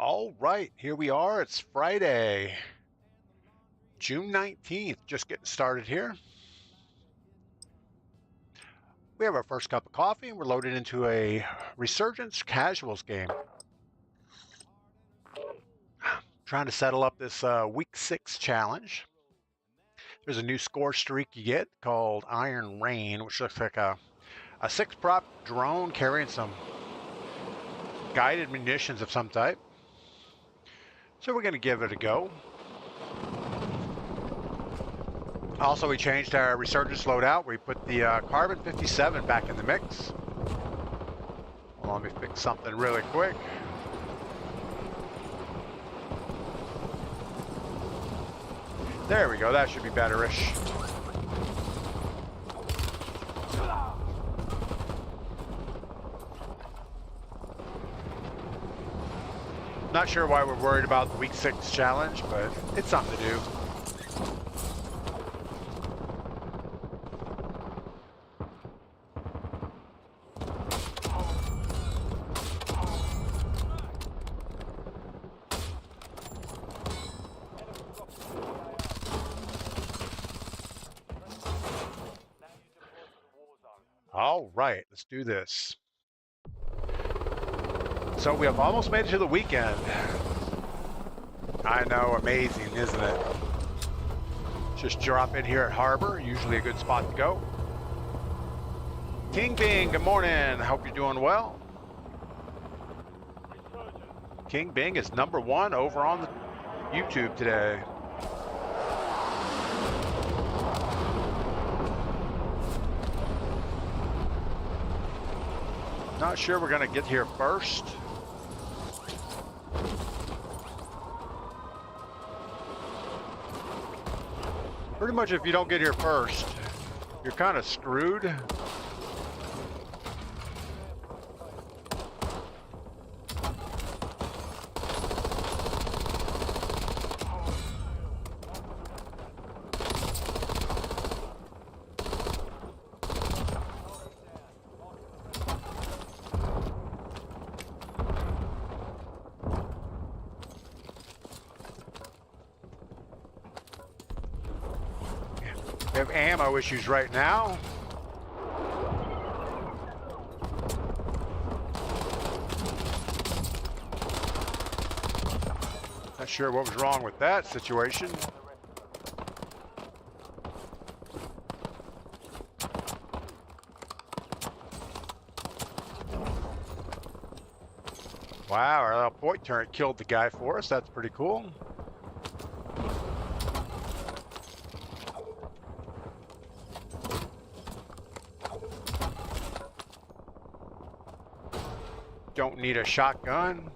All right, here we are. It's Friday, June 19th. Just getting started here. We have our first cup of coffee and we're loaded into a Resurgence Casuals game. Trying to settle up this week 6 challenge. There's a new score streak you get called Iron Rain, which looks like a 6-prop drone carrying some guided munitions of some type. So we're going to give it a go. Also, we changed our Resurgence loadout. We put the Carbon 57 back in the mix. Well, let me fix something really quick. There we go. That should be better-ish. Not sure why we're worried about the week 6 challenge, but it's something to do. All right, let's do this. So we have almost made it to the weekend. I know, amazing, isn't it? Just drop in here at Harbor, usually a good spot to go. King Bing, good morning. I hope you're doing well. King Bing is #1 over on the YouTube today. Not sure we're gonna get here first. Pretty much if you don't get here first, you're kind of screwed. We have ammo issues right now. Not sure what was wrong with that situation. Wow, our little point turret killed the guy for us. That's pretty cool. Don't need a shotgun.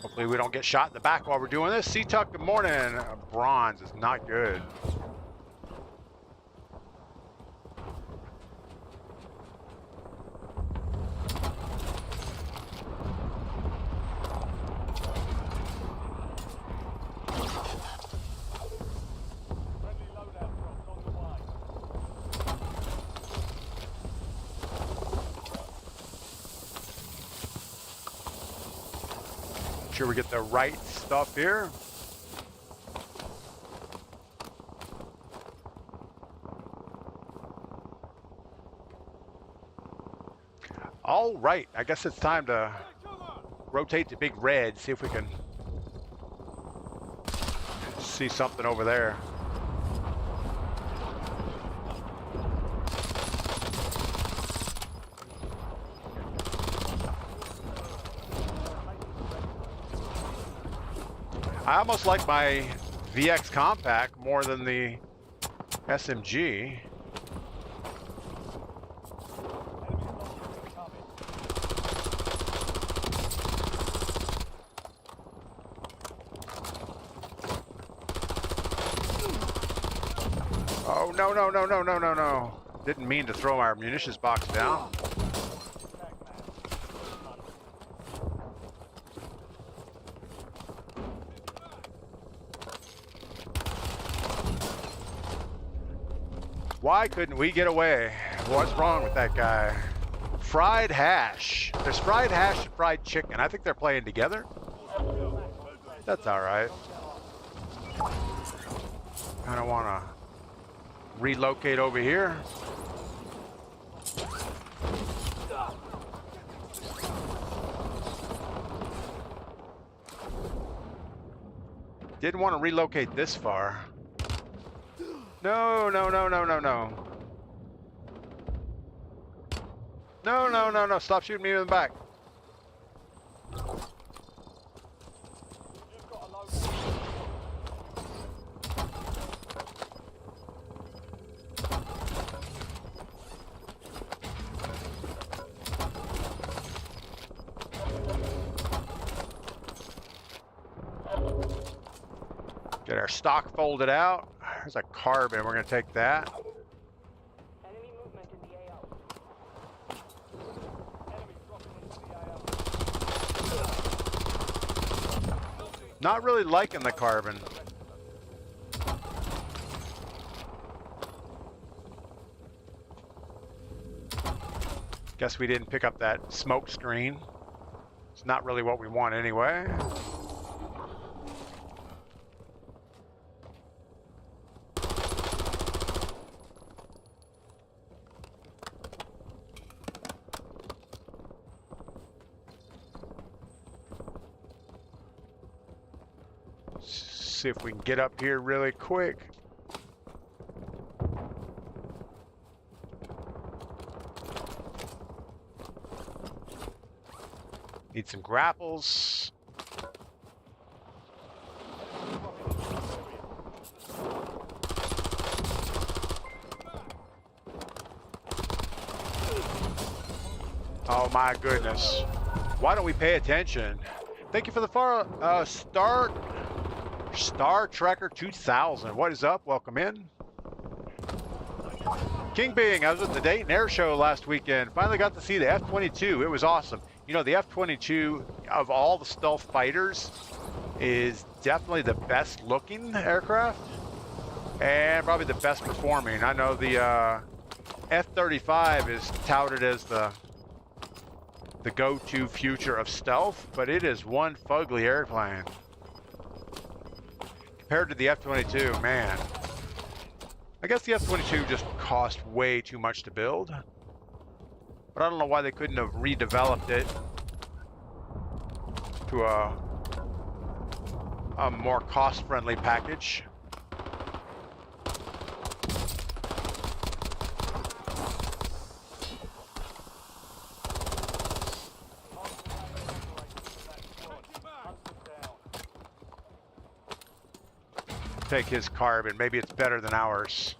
Hopefully we don't get shot in the back while we're doing this. C-Tuck, good morning. Bronze is not good. Sure we get the right stuff here. All right, I guess it's time to rotate to Big Red, see if we can see something over there. I almost like my VX Compact more than the SMG. Oh, no, no, no, no, no, no, no. Didn't mean to throw our munitions box down. Why couldn't we get away? What's wrong with that guy? Fried hash. There's fried hash and fried chicken. I think they're playing together. That's all right. I don't want to relocate over here. Didn't want to relocate this far. No, no, no, no, no, no. No, no, no, no. Stop shooting me in the back. Get our stock folded out. There's a carbon. We're going to take that. Enemy movement in the AO. Enemy dropping into the AO. Not really liking the carbon. Guess we didn't pick up that smoke screen. It's not really what we want anyway. See if we can get up here really quick. Need some grapples. Oh my goodness. Why don't we pay attention? Thank you for the Star Trekker 2000. What is up? Welcome in. King Bing, I was at the Dayton Air Show last weekend. Finally got to see the F-22. It was awesome. You know, the F-22, of all the stealth fighters, is definitely the best looking aircraft and probably the best performing. I know the F-35 is touted as the go-to future of stealth, but it is one fugly airplane. Compared to the F-22, man. I guess the F-22 just cost way too much to build. But I don't know why they couldn't have redeveloped it to a more cost-friendly package. Take his carbon. Maybe it's better than ours.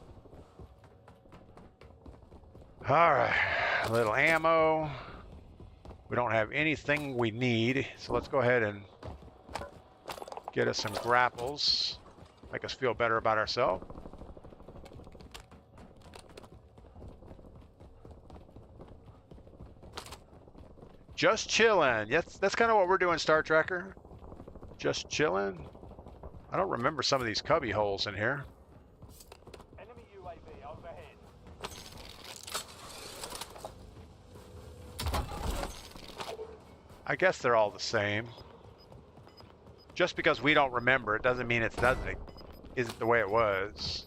All right, a little ammo. We don't have anything we need, so let's go ahead and get us some grapples. Make us feel better about ourselves. Just chilling. Yes, that's kind of what we're doing, Star Trekker. Just chilling. I don't remember some of these cubby holes in here. Enemy UAV overhead. I guess they're all the same. Just because we don't remember it doesn't mean it isn't the way it was.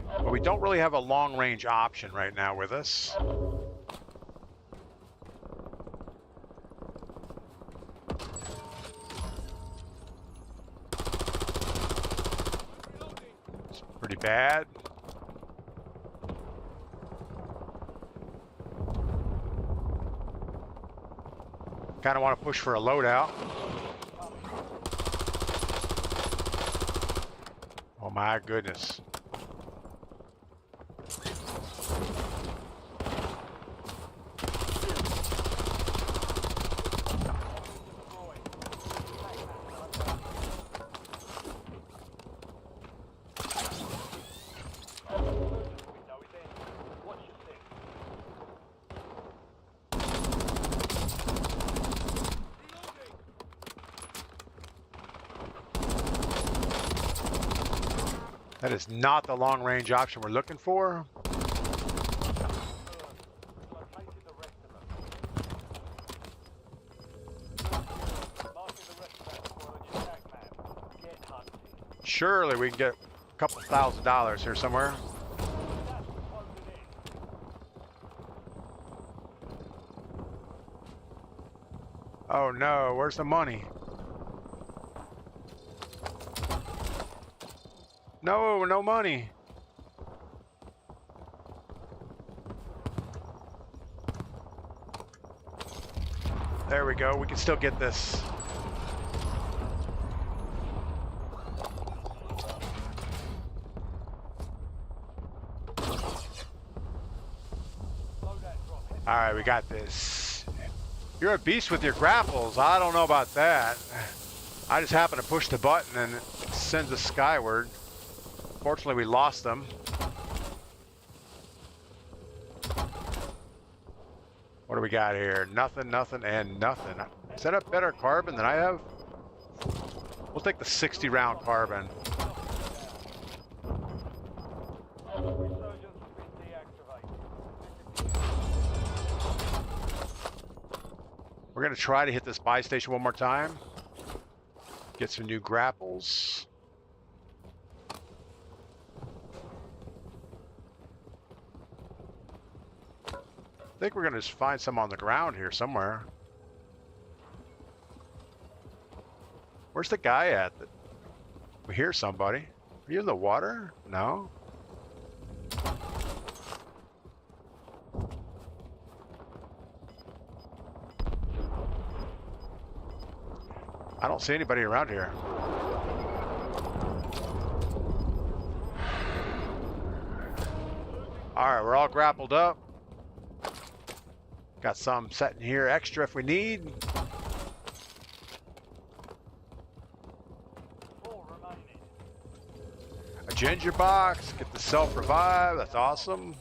But we don't really have a long-range option right now with us. It's pretty bad. Kind of want to push for a loadout. Oh my goodness. That is not the long-range option we're looking for. Located the rest of them. Marking the rest of that squad on your tag map. Get hunting. Surely we can get a couple $1,000 here somewhere. That's closing in. Oh no, where's the money? No, no money. There we go. We can still get this. All right, we got this. You're a beast with your grapples. I don't know about that. I just happened to push the button and it sends us skyward. Fortunately, we lost them. What do we got here? Nothing, nothing, and nothing. Is that a better carbon than I have? We'll take the 60-round carbon. Resurgence has been deactivated. We're going to try to hit this buy station one more time. Get some new grapples. I think we're going to just find some on the ground here somewhere. Where's the guy at? We hear somebody. Are you in the water? No. I don't see anybody around here. All right, we're all grappled up. Got some set in here extra if we need. 4 remaining. A ginger box, get the self-revive, that's awesome.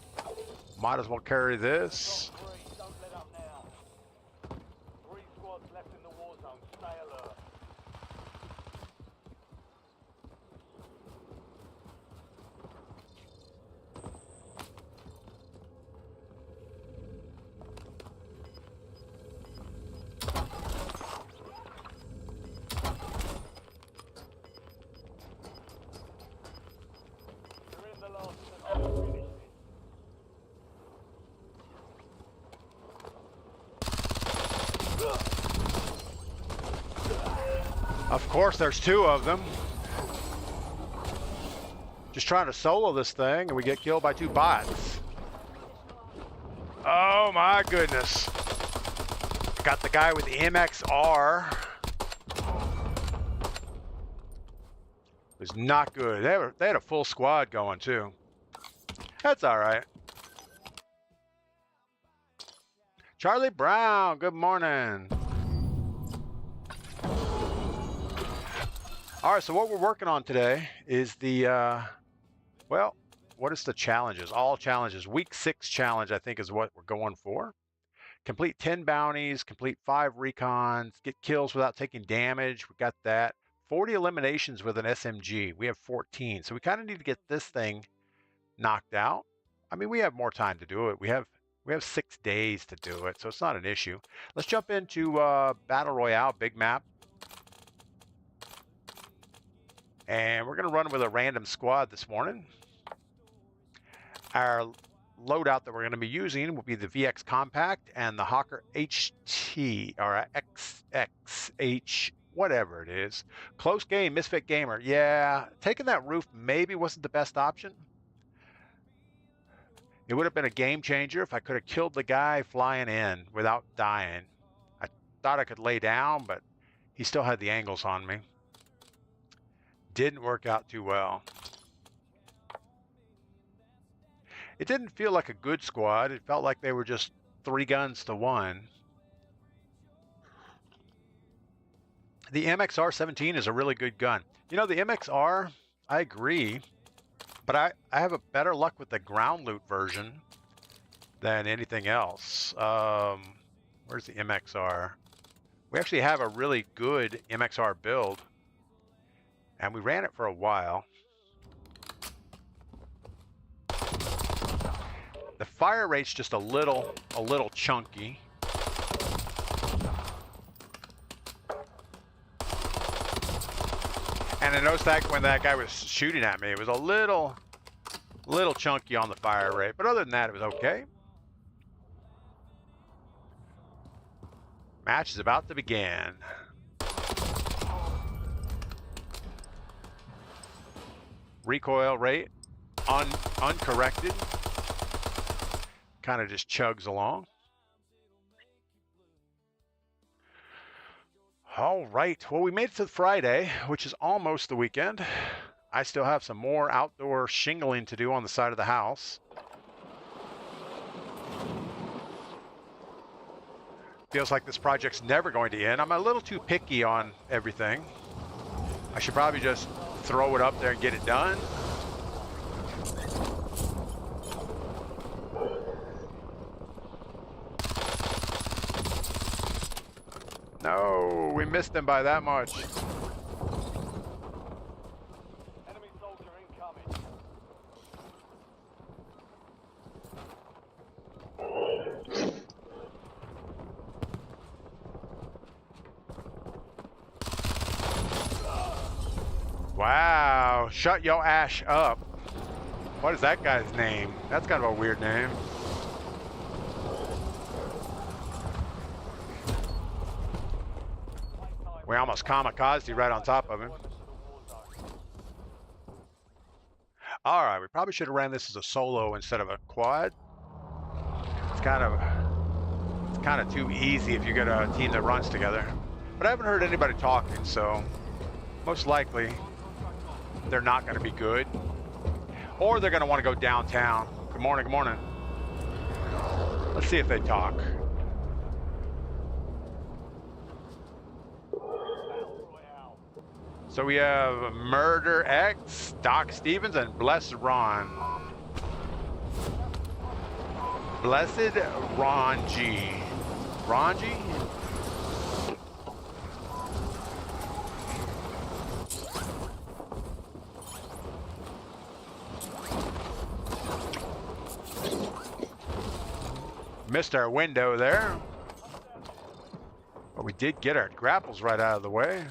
Might as well carry this. Got 3, don't let up now. 3 squads left in the war zone. Stay alert. You're in the last zone. Finish this. Of course, there's 2 of them. Just trying to solo this thing and we get killed by 2 bots. Oh my goodness. Got the guy with the MXR. It was not good. They had a full squad going too. That's all right. Charlie Brown, good morning. All right, so what we're working on today is the, well, what is the challenges? All challenges. Week 6 challenge, I think, is what we're going for. Complete 10 bounties, complete 5 recons, get kills without taking damage. We got that. 40 eliminations with an SMG. We have 14. So we kind of need to get this thing knocked out. I mean, we have more time to do it. We have 6 days to do it, so it's not an issue. Let's jump into Battle Royale, big map. And we're going to run with a random squad this morning. Our loadout that we're going to be using will be the VX Compact and the Hawker HT, or XXH, whatever it is. Close game, Misfit Gamer. Yeah, taking that roof maybe wasn't the best option. It would have been a game changer if I could have killed the guy flying in without dying. I thought I could lay down, but he still had the angles on me. Didn't work out too well. It didn't feel like a good squad. It felt like they were just 3 guns to 1. The MXR-17 is a really good gun. You know, the MXR, I agree, but I have a better luck with the ground loot version than anything else. Where's the MXR? We actually have a really good MXR build, and we ran it for a while. fire rate's just a little chunky. And I noticed that when that guy was shooting at me, it was a little chunky on the fire rate. But other than that, it was okay. Match is about to begin. Recoil rate uncorrected. Kind of just chugs along. All right, well, we made it to Friday, which is almost the weekend. I still have some more outdoor shingling to do on the side of the house. Feels like this project's never going to end. I'm a little too picky on everything. I should probably just throw it up there and get it done. No, we missed them by that much. Enemy soldier incoming. Wow, shut your ash up. What is that guy's name? That's kind of a weird name. We almost kamikazed right on top of him. All right, we probably should have ran this as a solo instead of a quad. It's kind of too easy if you get a team that runs together. But I haven't heard anybody talking, so most likely they're not going to be good. Or they're going to want to go downtown. Good morning, good morning. Let's see if they talk. So we have Murder X, Doc Stevens, and Blessed Ron. Blessed Ron G. Ron G? Missed our window there. But we did get our grapples right out of the way.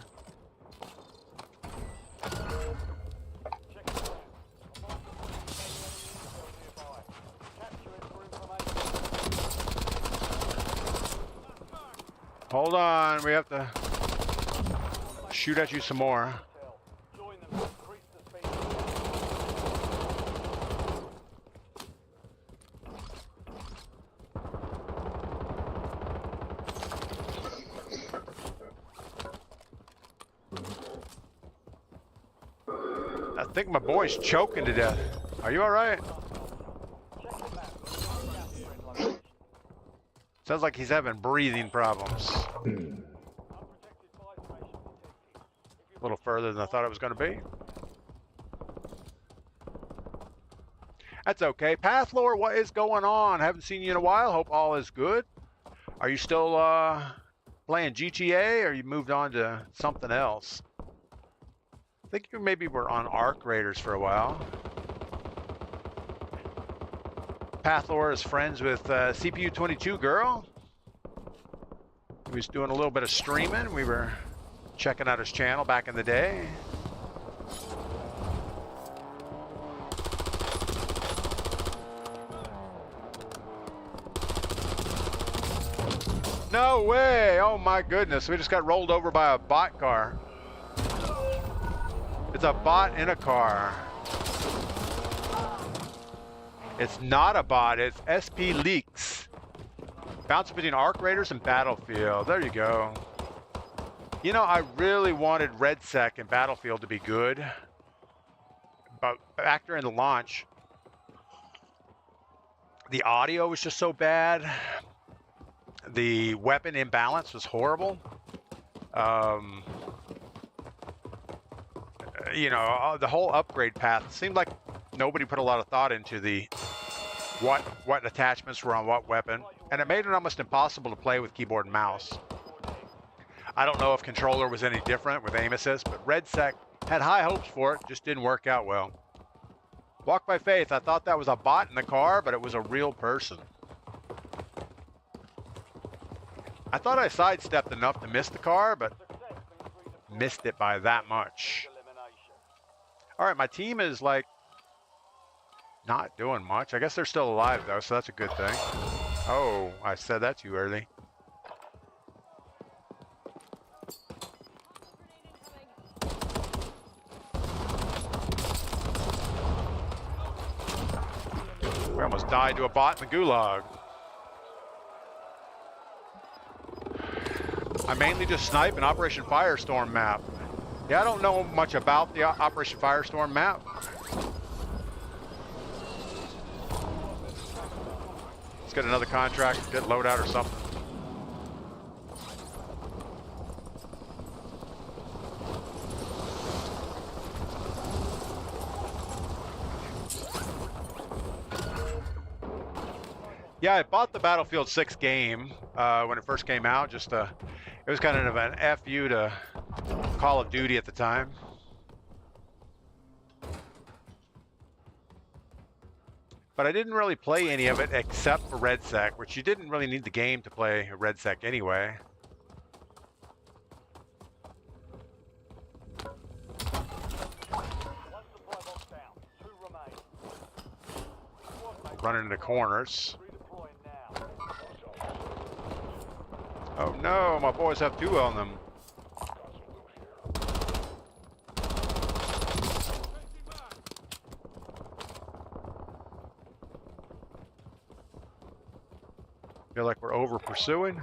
Hold on, we have to shoot at you some more. I think my boy's choking to death. Are you all right? Sounds like he's having breathing problems. A little further than I thought it was going to be. That's okay. Pathlore, what is going on? Haven't seen you in a while. Hope all is good. Are you still playing GTA, or you moved on to something else? I think you maybe were on Arc Raiders for a while. Pathlore is friends with CPU22 Girl. He was doing a little bit of streaming. We were checking out his channel back in the day. No way! Oh my goodness, we just got rolled over by a bot car. It's a bot in a car. It's not a bot, it's SP Leaks. Bouncing between Arc Raiders and Battlefield. There you go. You know, I really wanted RedSec and Battlefield to be good. But back during the launch, the audio was just so bad. The weapon imbalance was horrible. You know, the whole upgrade path seemed like nobody put a lot of thought into the what attachments were on what weapon, and it made it almost impossible to play with keyboard and mouse. I don't know if controller was any different with aim assist, but RedSec had high hopes for it, just didn't work out well. Walk by faith. I thought that was a bot in the car, but it was a real person. I thought I sidestepped enough to miss the car, but missed it by that much. All right, my team is like not doing much. I guess they're still alive though, so that's a good thing. Oh, I said that too early. We almost died to a bot in the gulag. I mainly just snipe an Operation Firestorm map. Yeah, I don't know much about the Operation Firestorm map. Let's get another contract, get loadout or something. Yeah, I bought the Battlefield 6 game when it first came out. Just it was kind of an FU to Call of Duty at the time. But I didn't really play any of it except for RedSec, which you didn't really need the game to play RedSec anyway. Running into corners. Oh no, my boys have two on them. Feel like we're over pursuing.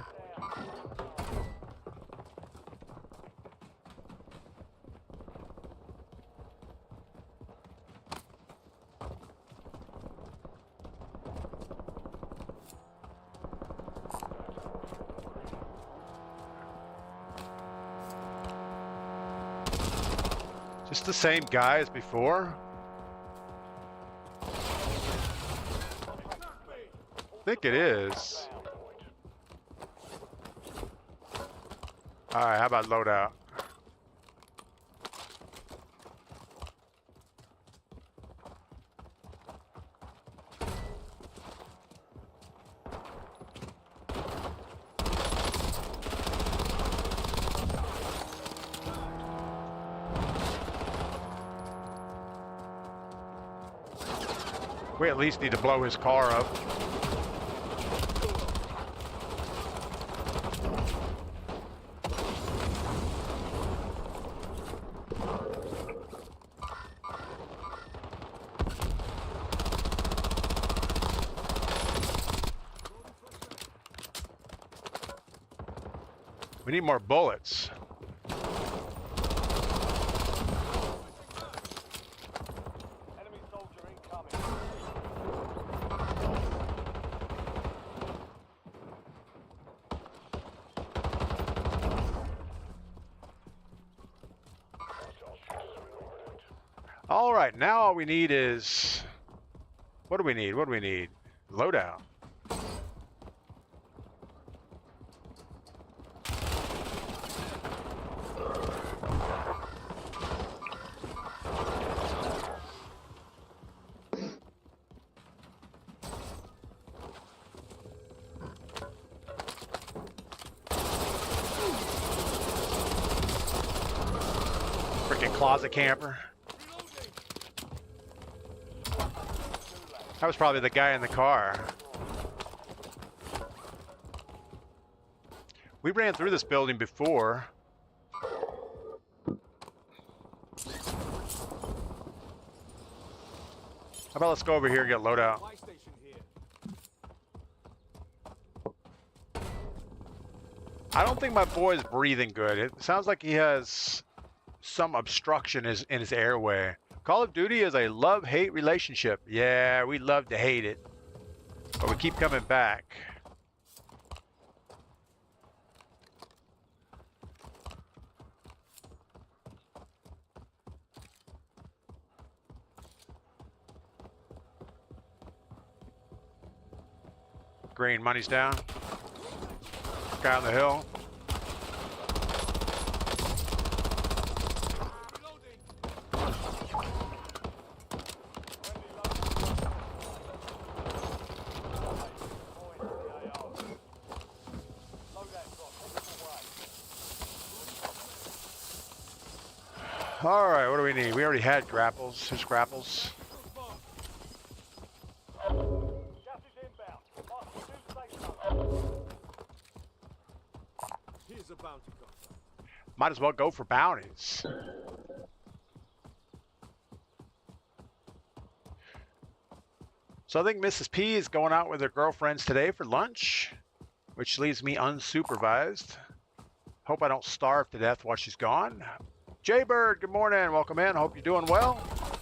Just the same guy as before. I think it is. All right, how about loadout? We at least need to blow his car up. We need more bullets. Enemy soldier incoming. All right, now all we need is... What do we need? What do we need? Loadout. Freaking closet camper. That was probably the guy in the car. We ran through this building before. How about let's go over here and get loadout. I don't think my boy's breathing good. It sounds like he has some obstruction in his airway. Call of Duty is a love-hate relationship. Yeah, we love to hate it, but we keep coming back. Green, money's down. Guy on the hill. All right, what do we need? We already had grapples. Here's grapples. Gas is inbound. Mark the new safe zone. Here's a bounty contract. Might as well go for bounties. So I think Mrs. P is going out with her girlfriends today for lunch, which leaves me unsupervised. Hope I don't starve to death while she's gone. Jaybird, good morning. Welcome in. Hope you're doing well.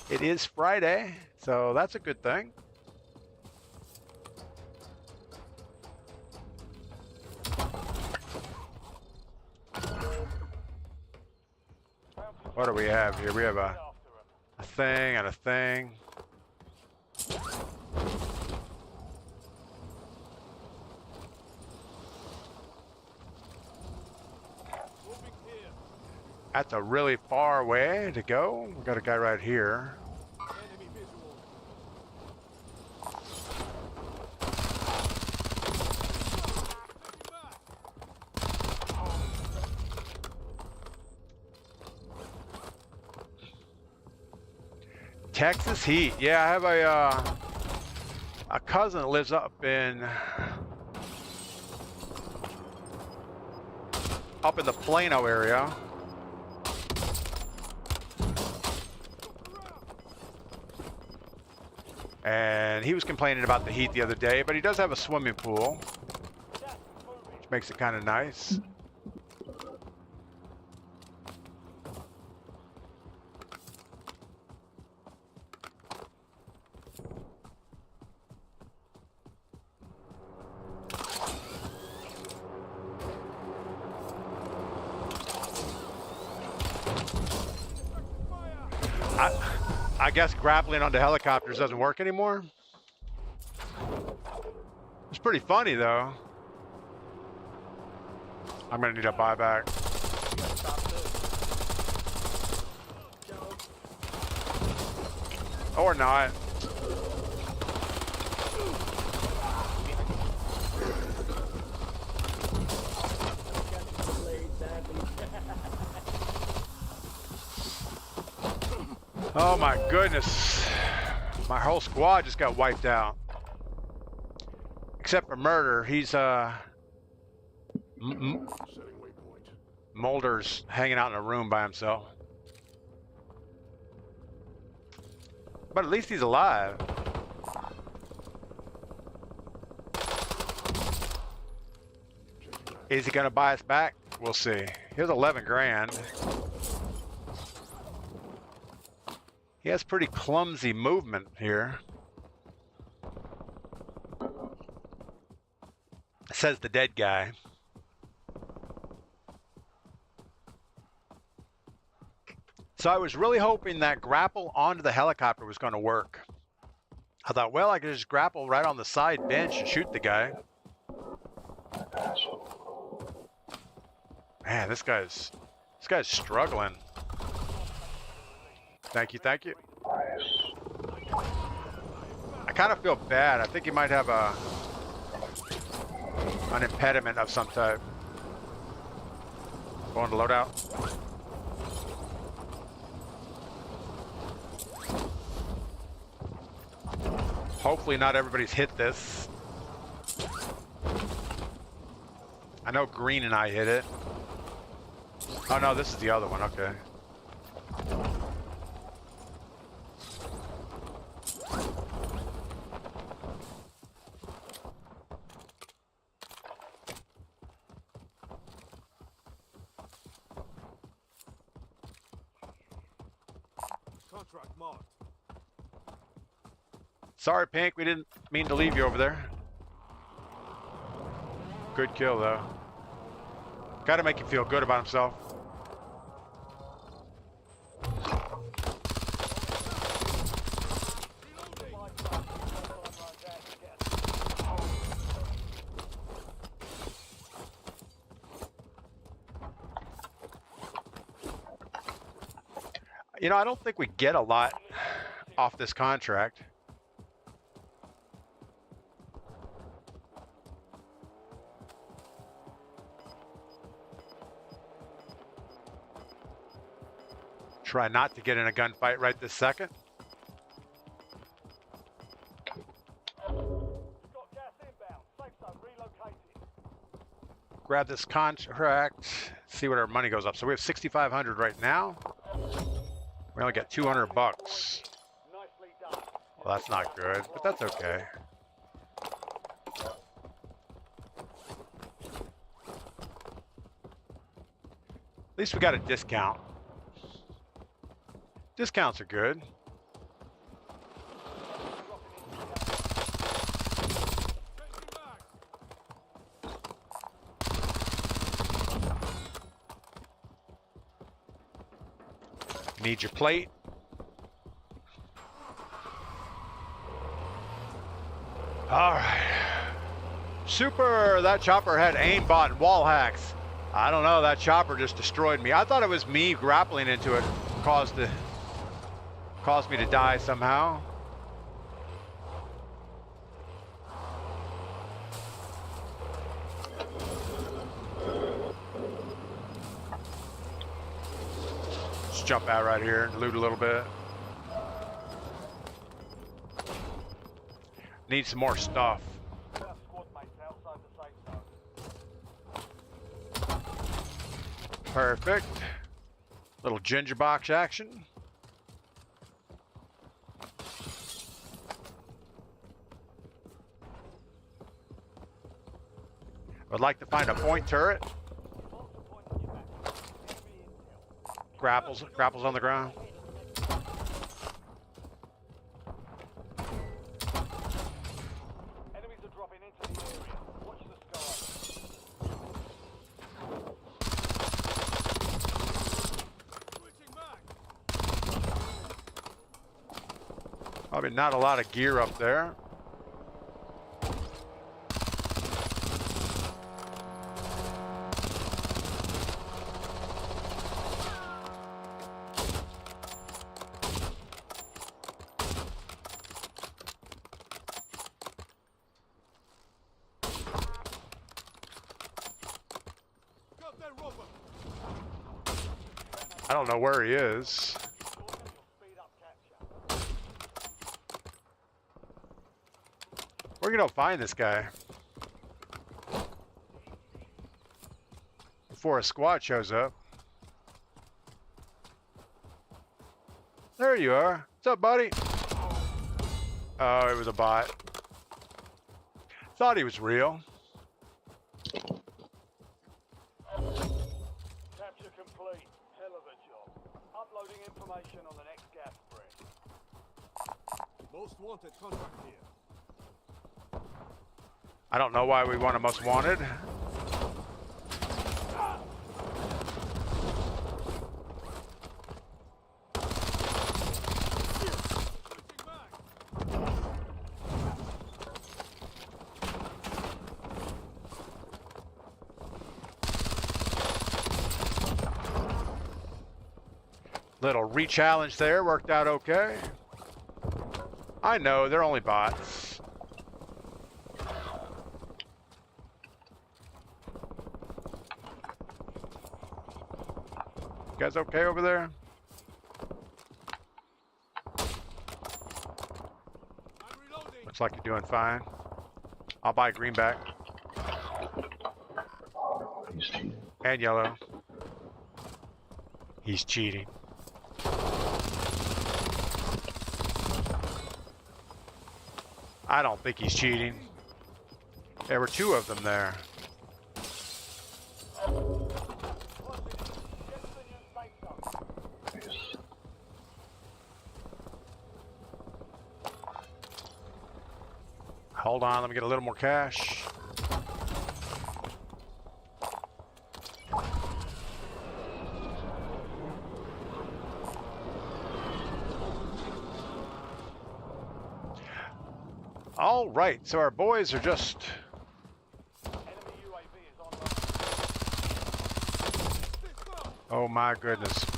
It is Friday, so that's a good thing. What do we have here? We have a thing and a thing. Moving here. That's a really far way to go. We got a guy right here. Enemy visual. Texas heat. Yeah, I have a cousin that lives up in the Plano area. And he was complaining about the heat the other day, but he does have a swimming pool, which makes it kind of nice. I guess grappling onto helicopters doesn't work anymore. It's pretty funny though. I'm gonna need a buyback. Or not. Oh my goodness. My whole squad just got wiped out. Except for Murder. He's Mulder's hanging out in a room by himself. But at least he's alive. Is he gonna buy us back? We'll see. Here's 11 grand. He has pretty clumsy movement here. Says the dead guy. So I was really hoping that grapple onto the helicopter was going to work. I thought, well, I could just grapple right on the side bench and shoot the guy. Man, this guy's struggling. Thank you, thank you. I kind of feel bad. I think he might have an impediment of some type. Going to loadout. Hopefully not everybody's hit this. I know Green and I hit it. Oh no, this is the other one, okay. Contract marked. Sorry, Pink, we didn't mean to leave you over there. Good kill, though. Gotta make him feel good about himself. You know, I don't think we get a lot off this contract. Try not to get in a gunfight right this second. We've got gas inbound. Safe zone relocated. Grab this contract, see what our money goes up. So we have 6,500 right now. We only got 200 bucks. Nicely done. Well, that's not good, but that's okay. At least we got a discount. Discounts are good. Changing back. Need your plate. All right. Super, that chopper had aimbot and wall hacks. I don't know, that chopper just destroyed me. I thought it was me grappling into it caused me to die somehow. Just jump out right here and loot a little bit. Need some more stuff. Our squad mates outside the safe zone. Perfect. Little ginger box action. I'd like to find a point turret. Multiple points on your back. Enemy intel. Grapples on the ground. Enemies are dropping into the area. Watch the sky. Switching back. Probably not a lot of gear up there. Got that robber. I don't know where he is. Shorten will speed up capture. We're gonna find this guy before a squad shows up. There you are. What's up, buddy? Oh, it was a bot. Thought he was real. Capture complete. Hell of a job. Uploading information on the next gas spread. Most wanted contract here. I don't know why we want a most wanted. Switching back. Little re-challenge there, worked out okay. I know, they're only bots. You guys okay over there? I'm reloading. Looks like you're doing fine. I'll buy greenback. And yellow. He's cheating. I don't think he's cheating. There were two of them there. Get to the new safe zone. Hold on, let me get a little more cash. All right, so our boys are just... Enemy UAV is online. This go. Oh my goodness. Attack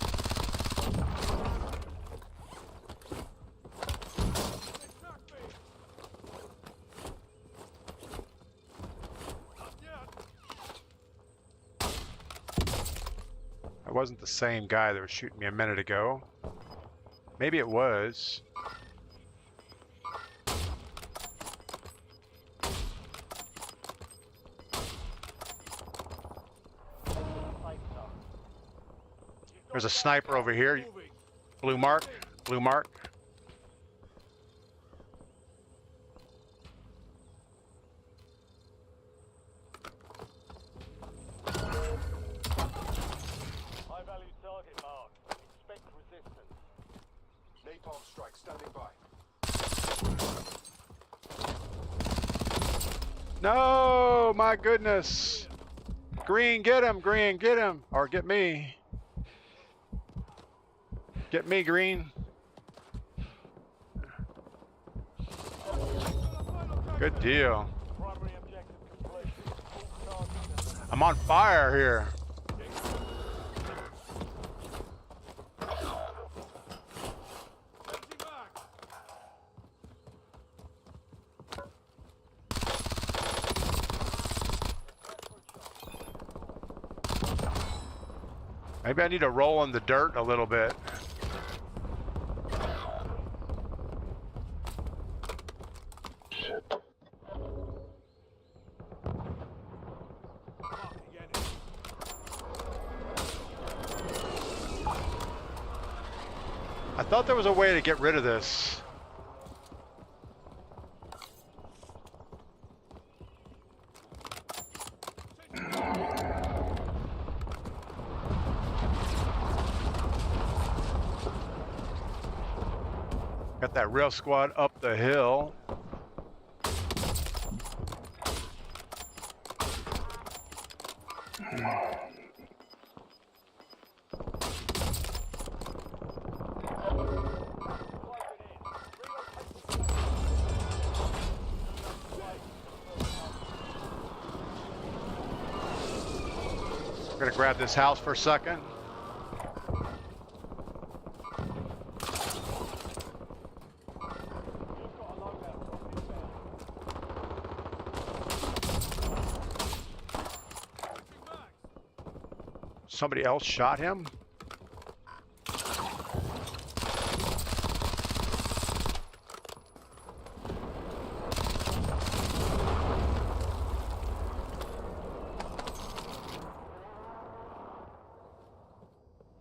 me. Not yet. It wasn't the same guy that was shooting me a minute ago. Maybe it was. There's a sniper over here. Moving. Blue mark. Blue mark. High value target mark. Expect resistance. Napalm strike standing by. No, my goodness. Green, get him. Green, get him. Or get me. Get me, Green. Good deal. Primary objective complete. All targets and I'm on fire here. Changing back. Maybe I need to roll in the dirt a little bit. Mark the enemy. I thought there was a way to get rid of this. Got that rail squad up the hill. We're gonna grab this house for a second. Changing back. Somebody else shot him.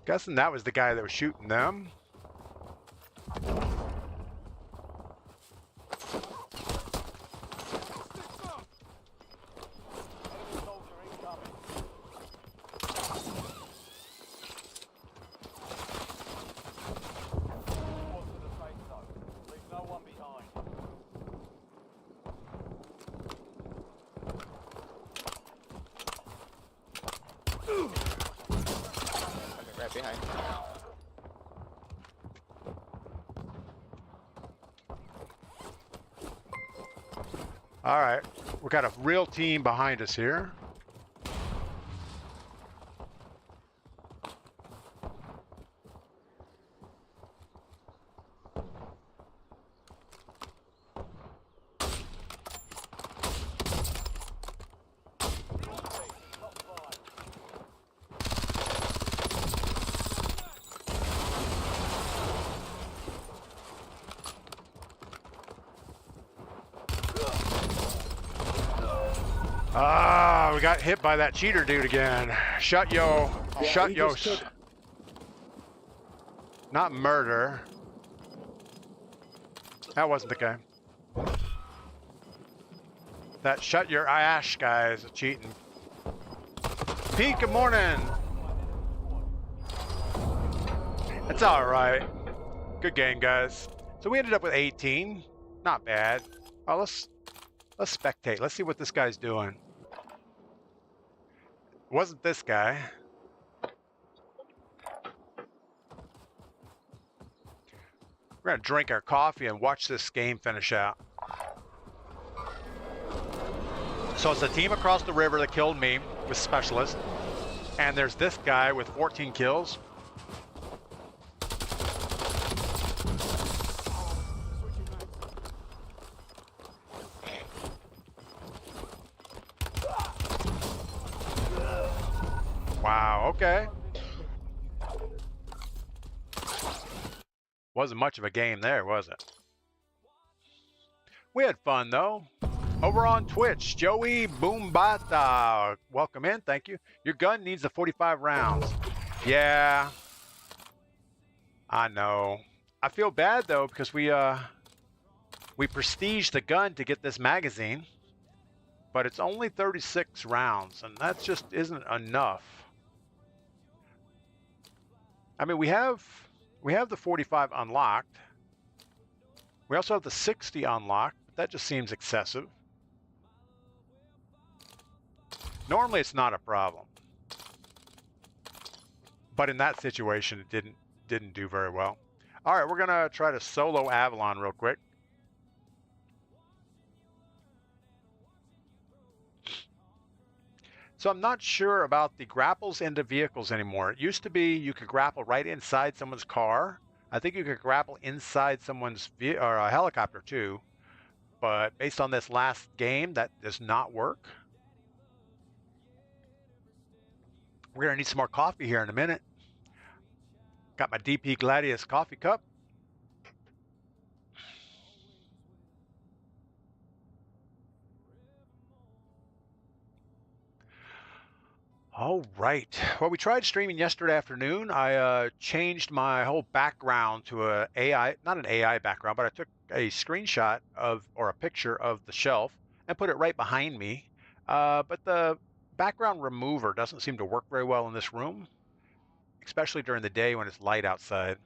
Guessing that was the guy that was shooting them. Sticks up. enemy soldier incoming. Squad to the safe zone. Leave no one behind. Right behind. All right, we got a real team behind us here. Top five. Ah, we got hit by that cheater dude again. Shut yo. Shut he yo. just took- Not murder. That wasn't the guy. That shut your ash guy is cheating. Pete, good morning. That's all right. Good game, guys. So we ended up with 18. Not bad. Oh, let's spectate. Let's see what this guy's doing. It wasn't this guy. We're gonna drink our coffee and watch this game finish out. So it's a team across the river that killed me with specialist, and there's this guy with 14 kills. Switching back. Wow. Okay. Wasn't much of a game there, was it? We had fun, though. Over on Twitch, Joey Boombata. Welcome in, thank you. Your gun needs the 45 rounds. Yeah. I know. I feel bad, though, because we prestiged the gun to get this magazine. But it's only 36 rounds, and that just isn't enough. I mean, we have the 45 unlocked. We also have the 60 unlocked, but that just seems excessive. Normally, it's not a problem. But in that situation, it didn't do very well. All right, we're going to try to solo Avalon real quick. So I'm not sure about the grapples into vehicles anymore. It used to be you could grapple right inside someone's car. I think you could grapple inside someone's or a helicopter too. But based on this last game, that does not work. We're gonna need some more coffee here in a minute. Got my DPGladius coffee cup. All right. Well, we tried streaming yesterday afternoon. I changed my whole background to a AI, not an AI background, but I took a screenshot of, or a picture of the shelf and put it right behind me. But the background remover doesn't seem to work very well in this room, especially during the day when it's light outside.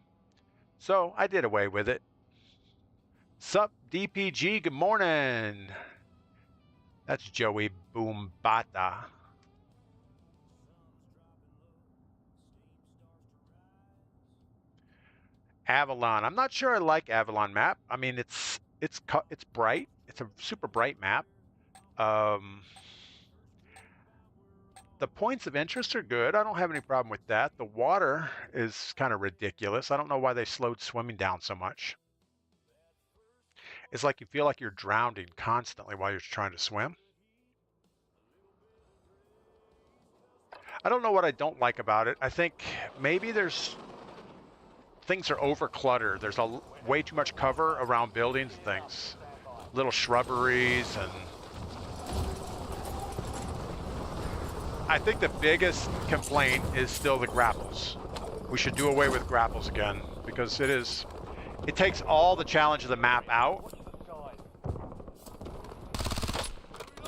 So I did away with it. Sup, DPG, good morning. That's Joey Boombata. Avalon. I'm not sure I like Avalon map. I mean, it's bright. It's a super bright map. The points of interest are good. I don't have any problem with that. The water is kind of ridiculous. I don't know why they slowed swimming down so much. It's like you feel like you're drowning constantly while you're trying to swim. I don't know what I don't like about it. I think maybe things are over cluttered. There's way too much cover around buildings and things. Little shrubberies, and I think the biggest complaint is still the grapples. We should do away with grapples again, because it takes all the challenge of the map out.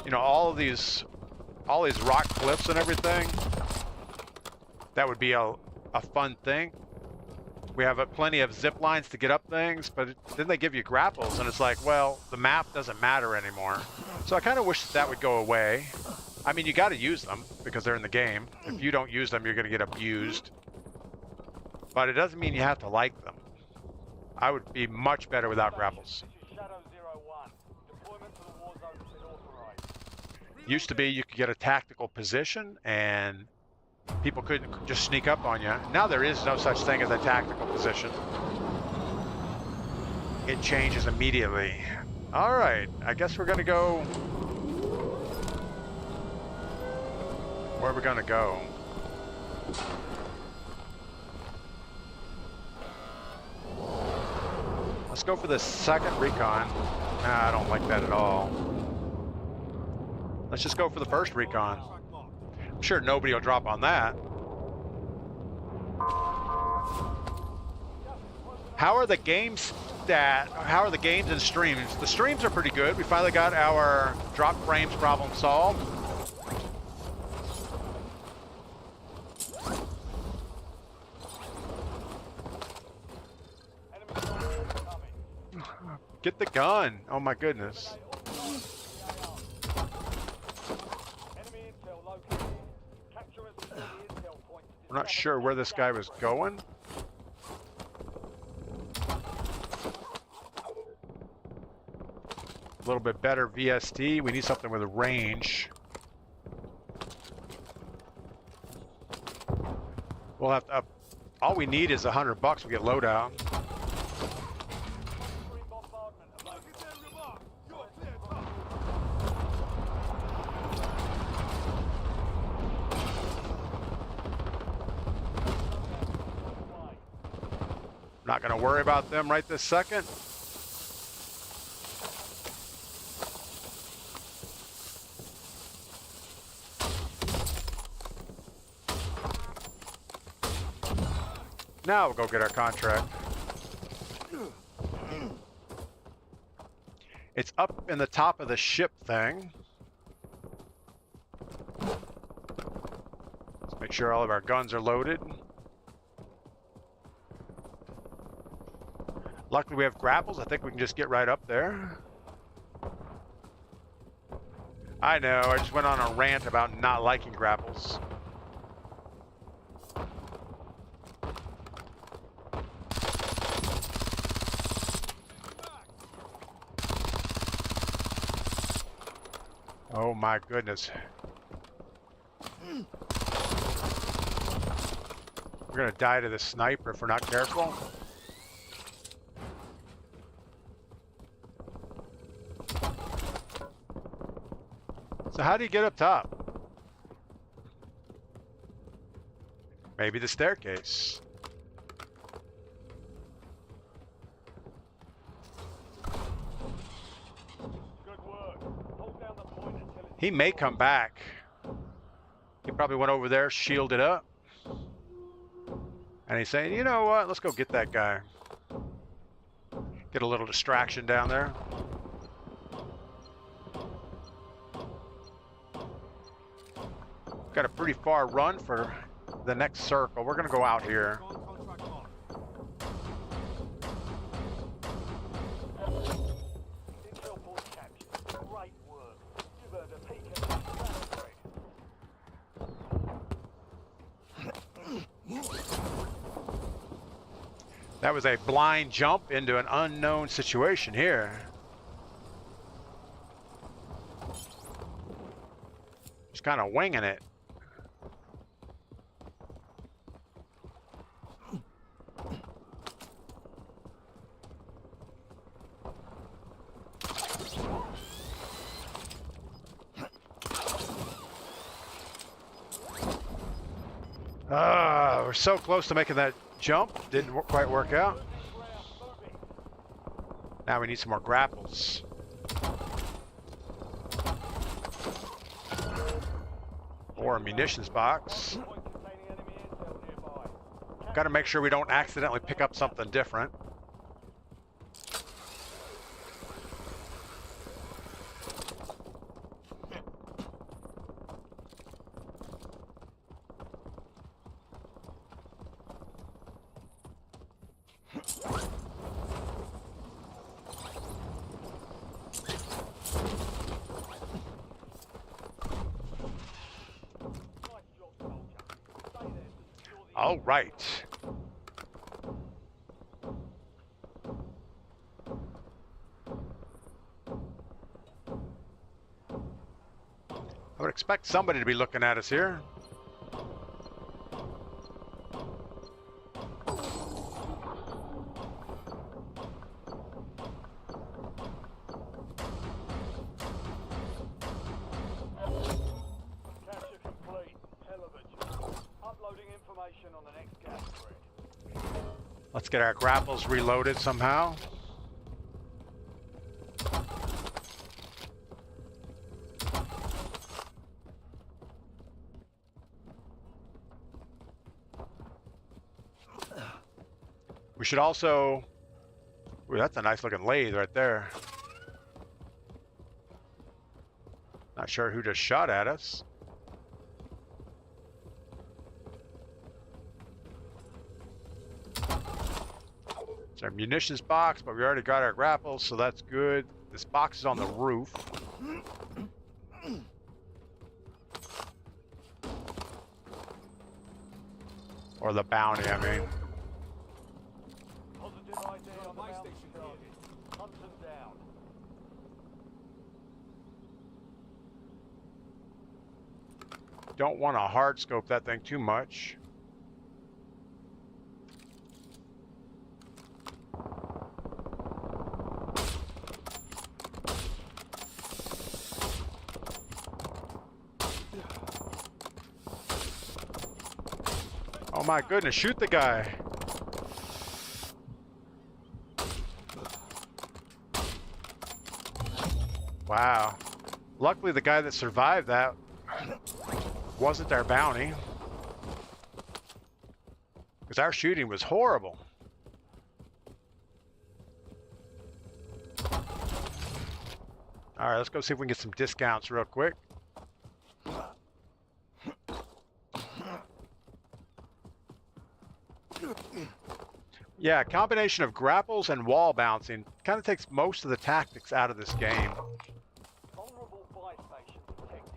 You know, all these rock cliffs and everything. That would be a fun thing. We have plenty of zip lines to get up things, but then they give you grapples, and it's like, well, the map doesn't matter anymore. So I kind of wish that would go away. I mean, you got to use them because they're in the game. If you don't use them, you're going to get abused. But it doesn't mean you have to like them. I would be much better without grapples. Used to be you could get a tactical position and people couldn't just sneak up on you. Now there is no such thing as a tactical position. It changes immediately. All right, I guess we're gonna go. Where are we gonna go? Let's go for the second recon. Nah, I don't like that at all. Let's just go for the first recon. I'm sure nobody will drop on that. How are the games and streams? The streams are pretty good. We finally got our drop frames problem solved. Get the gun. Oh my goodness. We're not sure where this guy was going. A little bit better VST. We need something with a range. We'll have to up. All we need is $100. We get loadout. Not going to worry about them right this second. Now we'll go get our contract. It's up in the top of the ship thing. Let's make sure all of our guns are loaded. Luckily we have grapples. I think we can just get right up there. I know, I just went on a rant about not liking grapples. Oh my goodness. We're gonna die to the sniper if we're not careful. So how do you get up top? Maybe the staircase. Good work. Hold down the point until it's He may come back. He probably went over there, shielded up. And he's saying, you know what, let's go get that guy. Get a little distraction down there. Got a pretty far run for the next circle. We're gonna go out here. Contract locked. intel point captured. Great work. You've earned a peek at the upgrade. That was a blind jump into an unknown situation here. Just kind of winging it. We're so close to making that jump. Didn't quite work out. Now we need some more grapples. Or a munitions box. Point containing enemy intel nearby. Got to make sure we don't accidentally pick up something different. All right. I would expect somebody to be looking at us here. Capture complete. Hell of a job. Uploading information on the next gas grid. Let's get our grapples reloaded somehow. We should also... Ooh, that's a nice looking lathe right there. Not sure who just shot at us. It's our munitions box, but we already got our grapples, so that's good. This box is on the roof. Or the bounty, I mean. Positive ID on the bounty target. Hunt them down. Don't want to hard scope that thing too much. Oh my goodness, shoot the guy. Wow. Luckily, the guy that survived that wasn't our bounty. Because our shooting was horrible. All right, let's go see if we can get some discounts real quick. Yeah, a combination of grapples and wall bouncing kind of takes most of the tactics out of this game. Vulnerable buy station detected.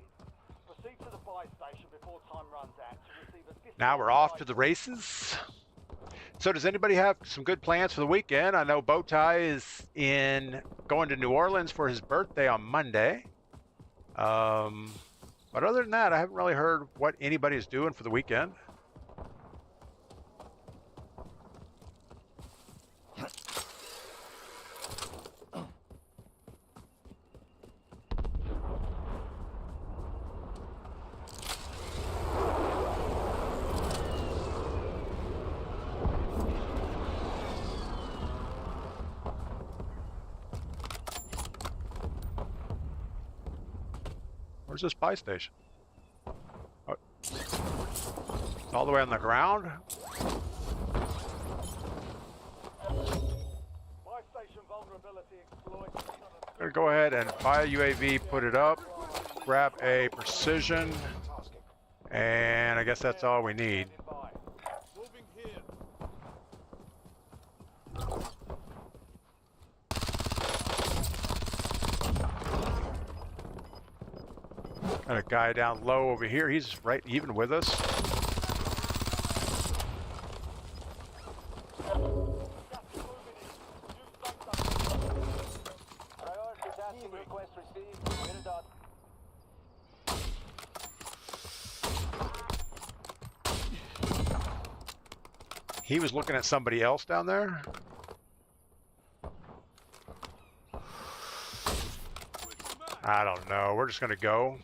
Proceed to the buy station before time runs out to receive a discount. Now we're off to the races. So does anybody have some good plans for the weekend? I know Bowtie is going to New Orleans for his birthday on Monday. But other than that, I haven't really heard what anybody is doing for the weekend. Where's this buy station? Oh. It's all the way on the ground? Buy station vulnerability exploited. I'm gonna go ahead and buy a UAV, put it up, grab a precision, and I guess that's all we need. Moving here. Got a guy down low over here. He's right even with us. Priority tasking request received. Get it done. He was looking at somebody else down there. I don't know. We're just gonna go.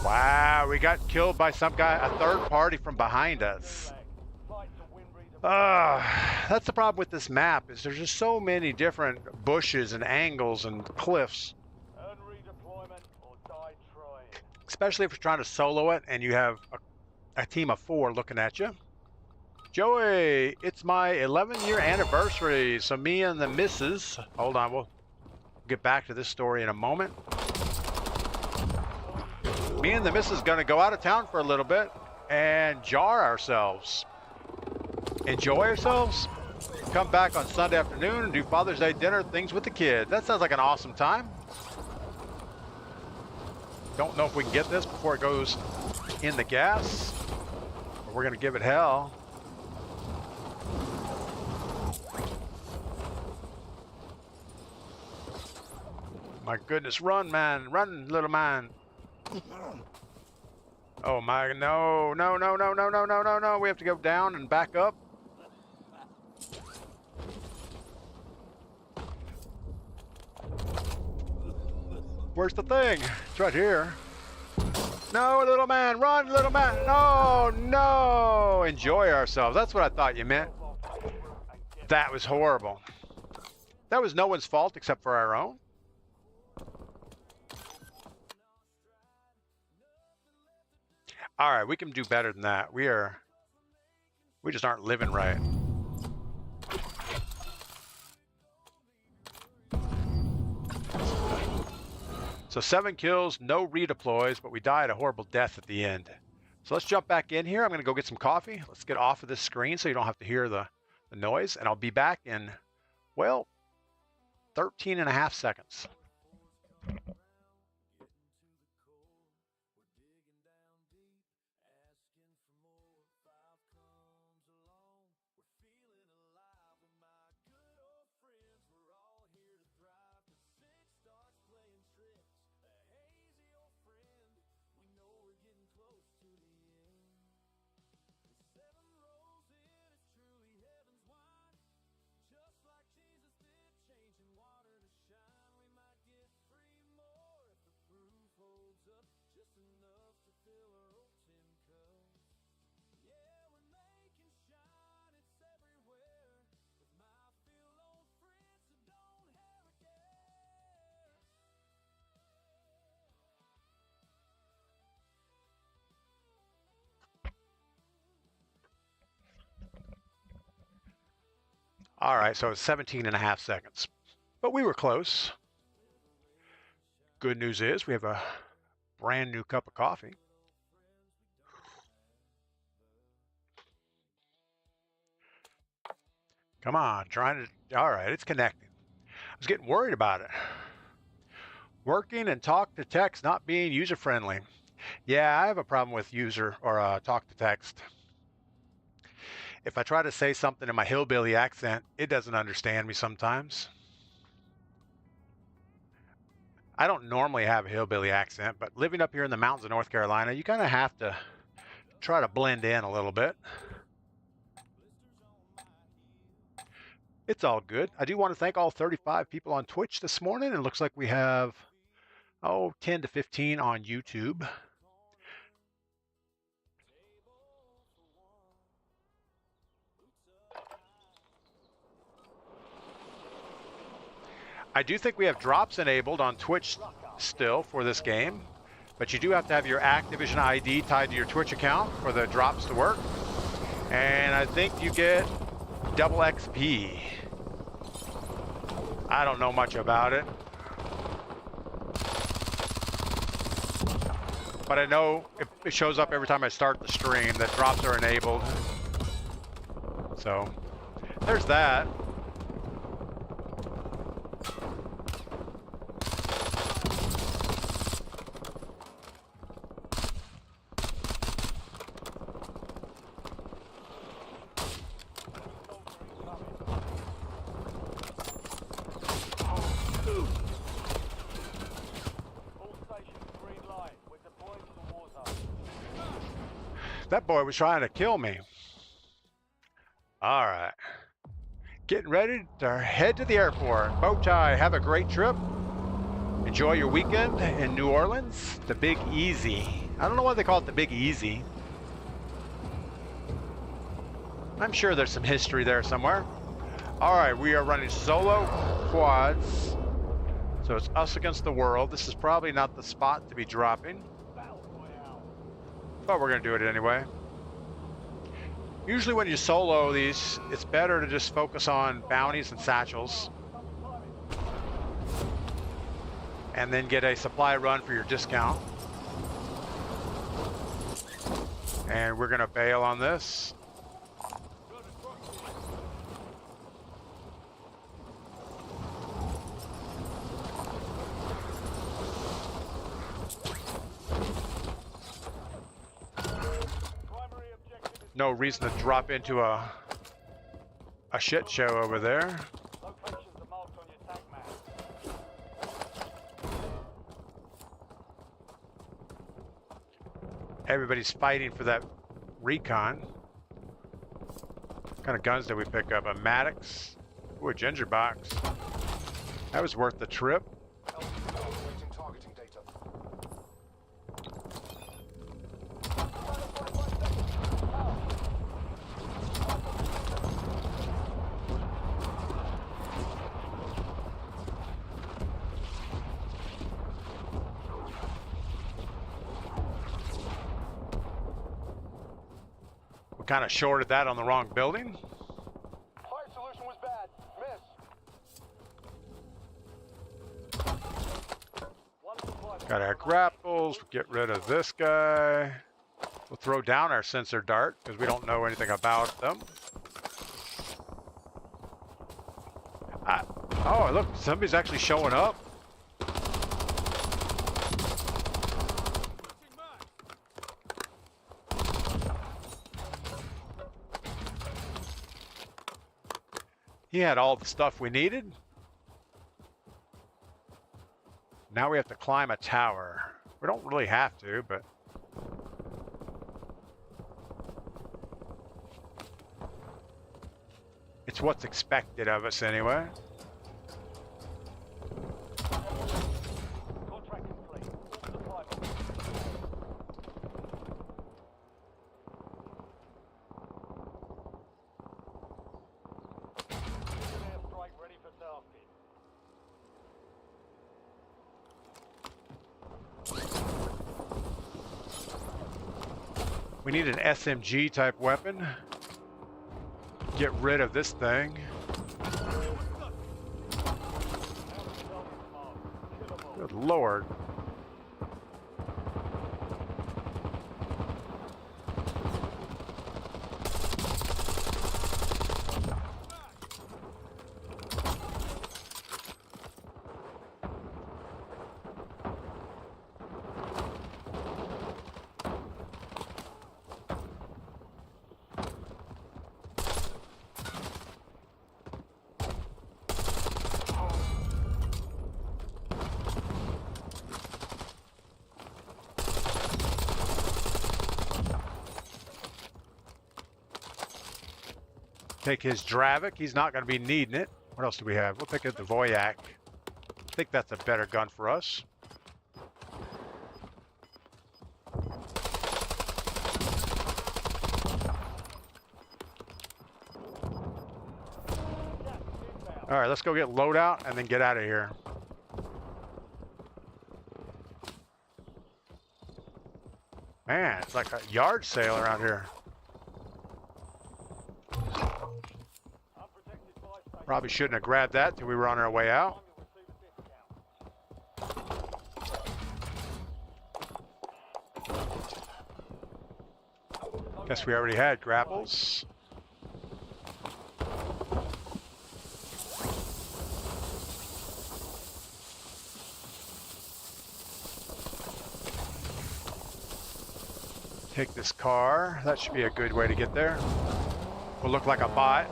Wow, we got killed by some guy, a third party from behind us. Fight to win redeployment. That's the problem with this map, is there's just so many different bushes and angles and cliffs. Earn redeployment or die trying. Especially if you're trying to solo it and you have a team of 4 looking at you. Joey, it's my 11-year anniversary, so me and the missus, hold on, we'll get back to this story in a moment. Me and the missus gonna go out of town for a little bit and jar ourselves. Enjoy ourselves. Come back on Sunday afternoon and do Father's Day dinner things with the kids. That sounds like an awesome time. Don't know if we can get this before it goes in the gas, but we're gonna give it hell. My goodness, run, man. Run, little man. Oh my, no, no, no, no, no, no, no, no, no. We have to go down and back up. Where's the thing? It's right here. No, little man, run, little man. No, no. Enjoy ourselves. That's what I thought you meant. That was horrible. That was no one's fault except for our own. All right, we can do better than that. We just aren't living right. So 7 kills, no redeploys, but we died a horrible death at the end. So let's jump back in here. I'm going to go get some coffee. Let's get off of this screen so you don't have to hear the noise. And I'll be back in, well, 13 and a half seconds. All right, so it's 17 and a half seconds, but we were close. Good news is we have a brand new cup of coffee. Come on, all right, it's connecting. I was getting worried about it. Working and talk to text not being user friendly. Yeah, I have a problem with user or talk to text. If I try to say something in my hillbilly accent, it doesn't understand me sometimes. I don't normally have a hillbilly accent, but living up here in the mountains of North Carolina, you kind of have to try to blend in a little bit. It's all good. I do want to thank all 35 people on Twitch this morning. It looks like we have, 10 to 15 on YouTube. I do think we have drops enabled on Twitch still for this game, but you do have to have your Activision ID tied to your Twitch account for the drops to work. And I think you get double XP. I don't know much about it, but I know it shows up every time I start the stream that drops are enabled. So there's that. That boy was trying to kill me. All right. Getting ready to head to the airport. Bowtie, have a great trip. Enjoy your weekend in New Orleans. The Big Easy. I don't know why they call it the Big Easy. I'm sure there's some history there somewhere. All right, we are running solo quads. So it's us against the world. This is probably not the spot to be dropping, but we're gonna do it anyway. Usually when you solo these, it's better to just focus on bounties and satchels and then get a supply run for your discount. And we're gonna bail on this. No reason to drop into a shit show over there. Locations are marked on your tag map. Everybody's fighting for that recon. What kind of guns did we pick up? A Maddox? Ooh, a ginger box. That was worth the trip. Awaiting targeting data. We kind of shorted that on the wrong building. Fire solution was bad. Miss. One supply Got our grapples. Get rid of this guy. We'll throw down our sensor dart because we don't know anything about them. Oh, look, somebody's actually showing up. He had all the stuff we needed. Now we have to climb a tower. We don't really have to, but... it's what's expected of us anyway. Contract complete. All supply boxes. Airstrike ready for tasking. We need an SMG type weapon. Get rid of this thing. Good Lord. Take his Dravik. He's not going to be needing it. What else do we have? We'll take the Voyak. I think that's a better gun for us. All right, let's go get loadout and then get out of here. Man, it's like a yard sale around here. Probably shouldn't have grabbed that till we were on our way out. Guess we already had grapples. Take this car. That should be a good way to get there. We'll look like a bot.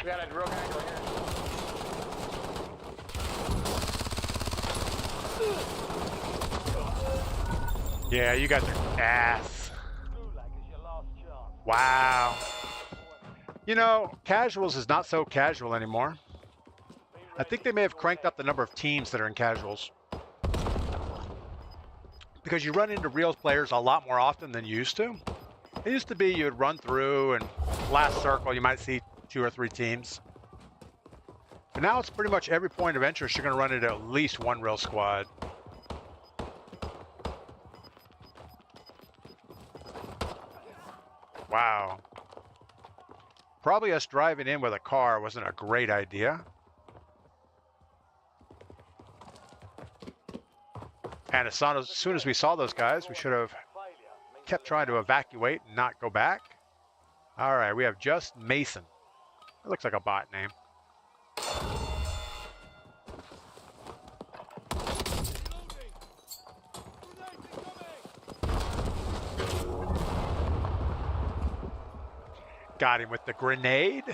We got a drill guy going here. Yeah, you got your ass. Wow. You know, casuals is not so casual anymore. I think they may have cranked up the number of teams that are in casuals. Because you run into real players a lot more often than you used to. It used to be you'd run through and last circle you might see 2 or 3 teams. But now it's pretty much every point of interest you're going to run into at least one real squad. Wow. Probably us driving in with a car wasn't a great idea. And as soon as we saw those guys, we should have kept trying to evacuate and not go back. All right, we have just Mason. It looks like a bot name. Got him with the grenade.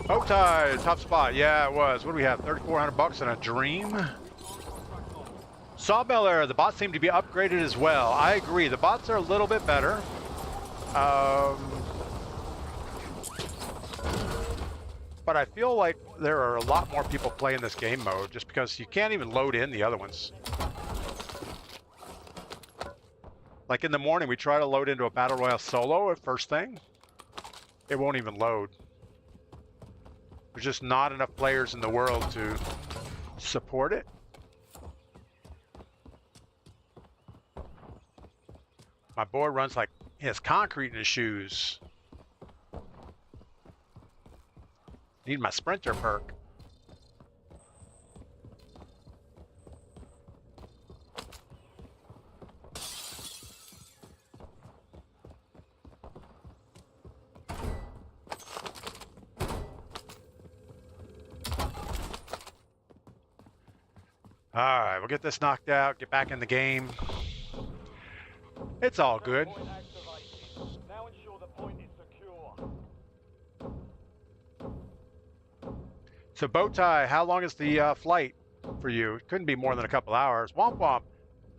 Oh, tide, top spot. Yeah, it was. What do we have? 3,400 bucks and a dream. Sawmill error. The bots seem to be upgraded as well. I agree. The bots are a little bit better. But I feel like there are a lot more people playing this game mode just because you can't even load in the other ones. Like in the morning, we try to load into a Battle Royale solo at first thing. it won't even load. There's just not enough players in the world to support it. My boy runs like he has concrete in his shoes. Need my sprinter perk. All right, we'll get this knocked out, get back in the game. It's all good. Point activated. Now ensure the point is secure. So Bowtie, how long is the flight for you? It couldn't be more than a couple hours. Womp womp.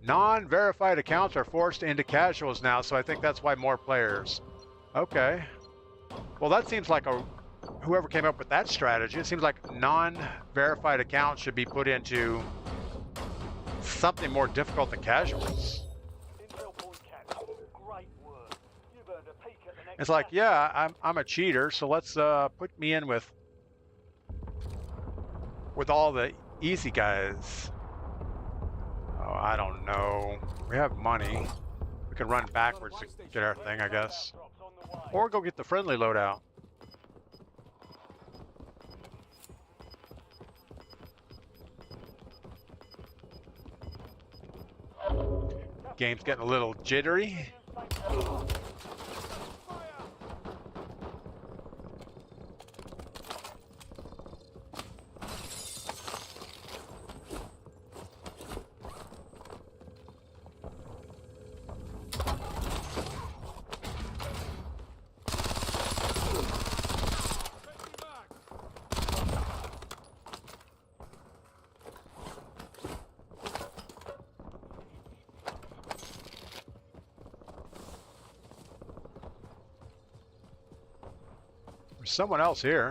Non-verified accounts are forced into casuals now, so I think that's why more players. Okay. Well, that seems like whoever came up with that strategy, it seems like non-verified accounts should be put into something more difficult than casuals. Intel point captured. Great work. You've earned a peek at the next. It's like, chapter. yeah, I'm a cheater, so let's put me in with all the easy guys. Oh, I don't know. We have money. We can run backwards to get our thing, I guess. Drops on the way. Or go get the friendly loadout. Game's getting a little jittery. There's someone else here.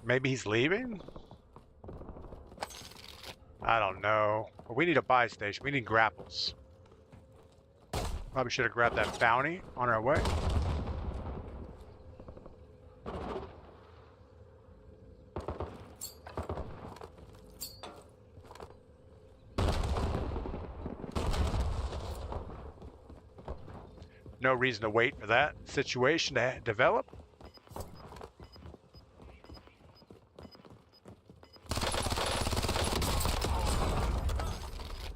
Maybe he's leaving? I don't know. But we need a buy station. We need grapples. Probably should have grabbed that bounty on our way. No reason to wait for that situation to develop.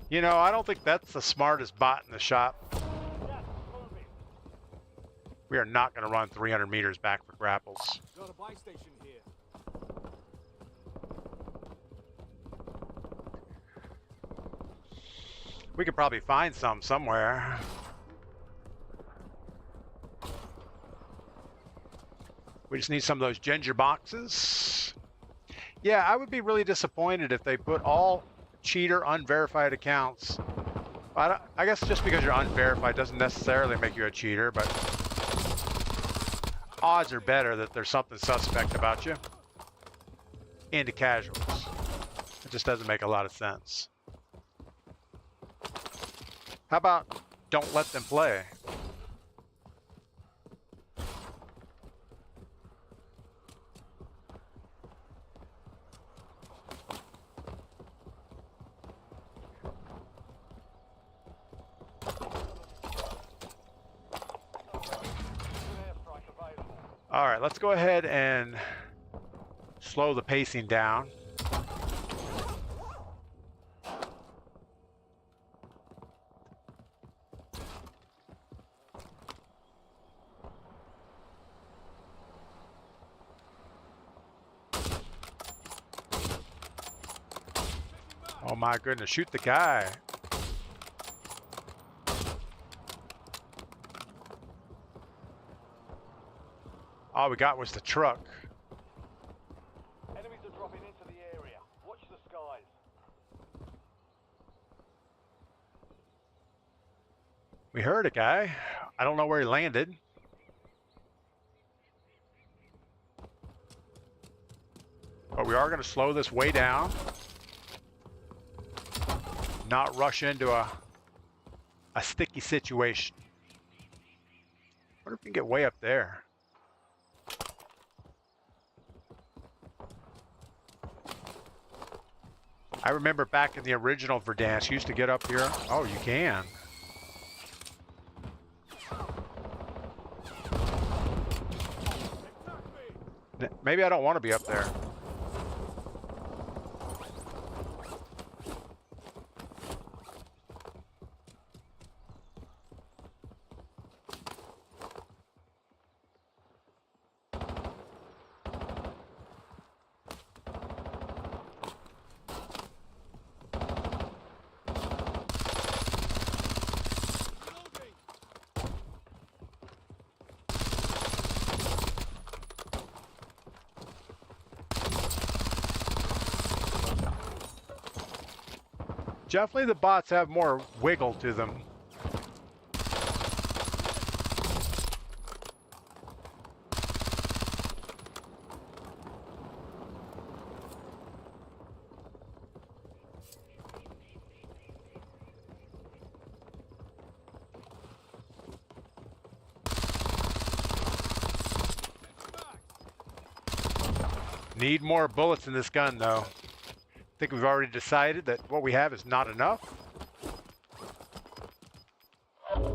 You know, I don't think that's the smartest bot in the shop. We are not going to run 300 meters back for grapples. Got a buy station here. We could probably find some somewhere. We just need some of those ginger boxes. Yeah, I would be really disappointed if they put all cheater unverified accounts. I guess just because you're unverified doesn't necessarily make you a cheater, but odds are better that there's something suspect about you into casuals. It just doesn't make a lot of sense. How about don't let them play? All right, let's go ahead and slow the pacing down. Oh my goodness, shoot the guy. All we got was the truck. Enemies are dropping into the area. Watch the skies. We heard a guy. I don't know where he landed. But we are going to slow this way down. Not rush into a sticky situation. Wonder if we can get way up there. I remember back in the original Verdansk, you used to get up here. Oh, you can. Maybe I don't want to be up there. Definitely the bots have more wiggle to them. Need more bullets in this gun, though. I think we've already decided that what we have is not enough. You've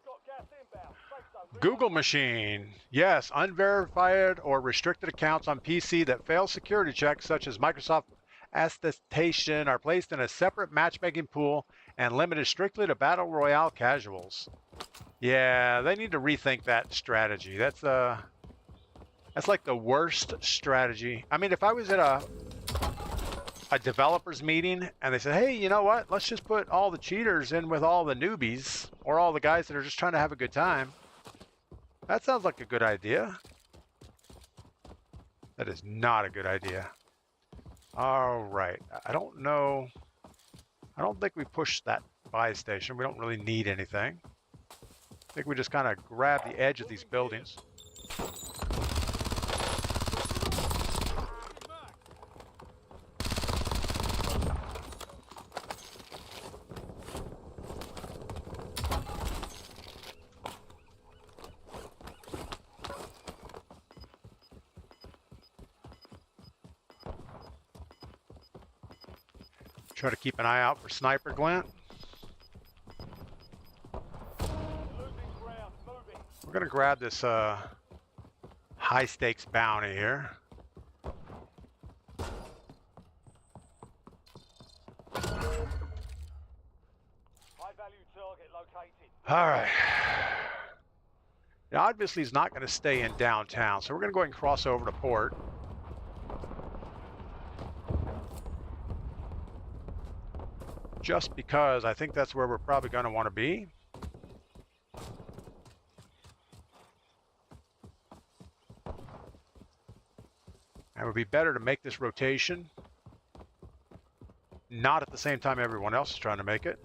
got gas inbound. Safe zone. Google machine. Yes, unverified or restricted accounts on PC that fail security checks such as Microsoft attestation are placed in a separate matchmaking pool and limited strictly to Battle Royale casuals. Yeah, they need to rethink that strategy. That's like the worst strategy. I mean, if I was at a developers meeting and they said, hey, you know what? Let's just put all the cheaters in with all the newbies or all the guys that are just trying to have a good time. That sounds like a good idea. That is not a good idea. All right. I don't know. I don't think we pushed that buy station. We don't really need anything. I think we just kind of grab the edge of these buildings. Try to keep an eye out for sniper glint. We're gonna grab this high stakes bounty here. High value target located. All right. Now, obviously, he's not going to stay in downtown, so we're going to go ahead and cross over to port. Just because I think that's where we're probably going to want to be. And it would be better to make this rotation not at the same time everyone else is trying to make it.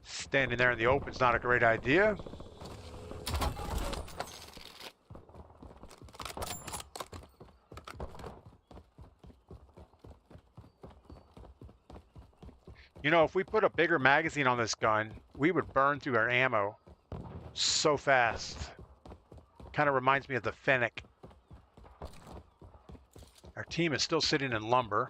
Standing there in the open is not a great idea. You know, if we put a bigger magazine on this gun, we would burn through our ammo so fast. Kind of reminds me of the Fennec. Our team is still sitting in lumber.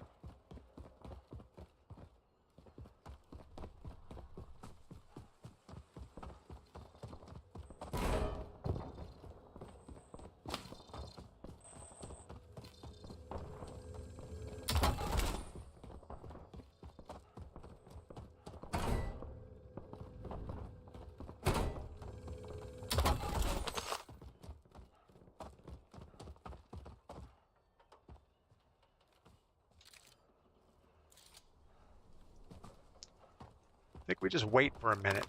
I think we just wait for a minute.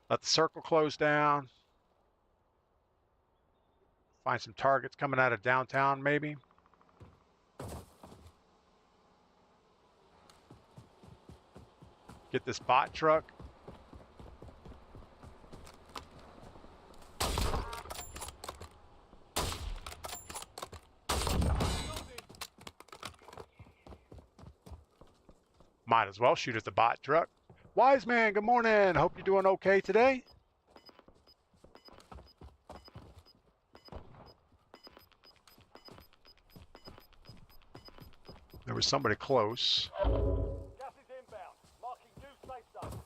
Let the circle close down. Find some targets coming out of downtown, maybe. Get this bot truck. Might as well shoot at the bot truck. Wise man, good morning. Hope you're doing okay today. There was somebody close. Gas is inbound. Marking new safe zone.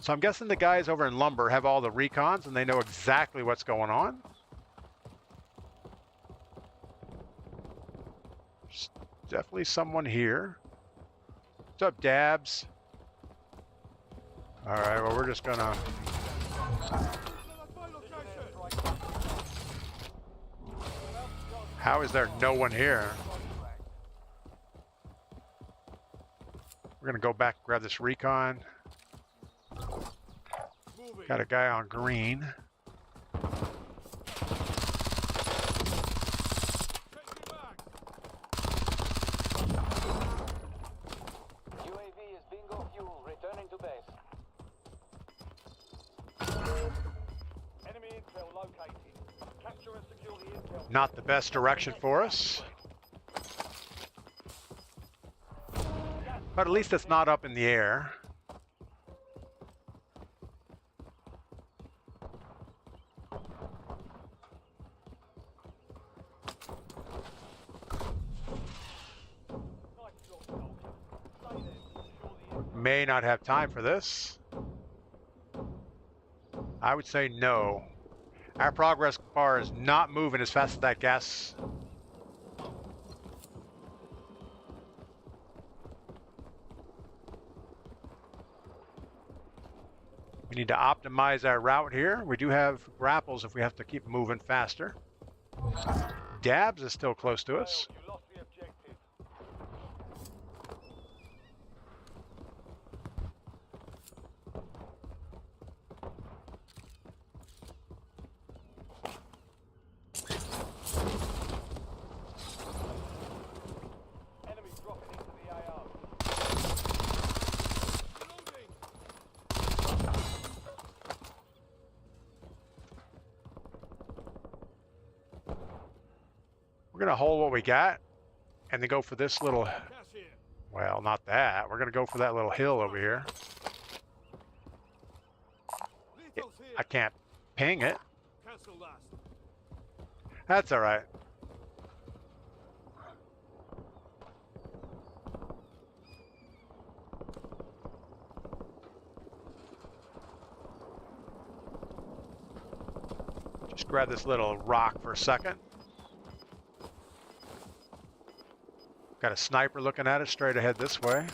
So I'm guessing the guys over in Lumber have all the recons and they know exactly what's going on. There's definitely someone here. What's up, Dabs? All right, well, we're just gonna... How is there no one here? We're gonna go back and grab this recon. Got a guy on green. UAV is bingo fuel. Returning to base. Enemy intel located. Capture and secure the intel. Not the best direction for us. But at least it's not up in the air. May not have time for this. I would say no. Our progress bar is not moving as fast as that gas. We need to optimize our route here. We do have grapples if we have to keep moving faster. Dabs is still close to us. You lost the objective. Enemy dropping into the AO. We're gonna hold what we got and then go for this little, Cash here. well, not that. We're gonna go for that little hill over here. Lethal's here. I can't ping it. Cancel last. That's all right. Just grab this little rock for a second. Got a sniper looking at us straight ahead this way.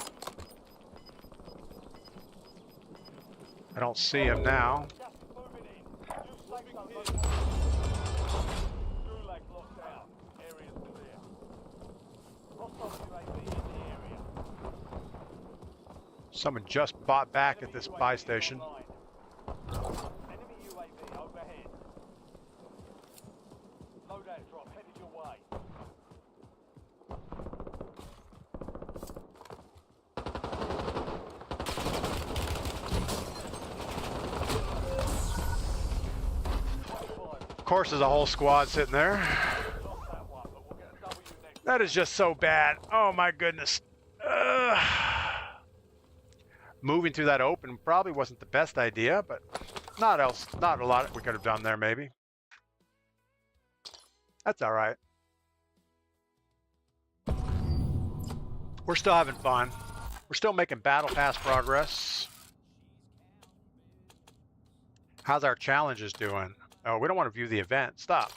I don't see him now. Gas is moving in. New safe zone located. Gulag locked down. Area's clear. Hostile UAV in the area. Someone just bought back at this buy station. Enemy UAV overhead. Loadout drop headed your way. Of course, there's a whole squad sitting there. Lost that one, but we'll get a W next. That is just so bad. Oh my goodness. Moving through that open probably wasn't the best idea, but not a lot we could have done there maybe. That's all right. We're still having fun. We're still making battle pass progress. How's our challenges doing? Oh, we don't want to view the event. Stop.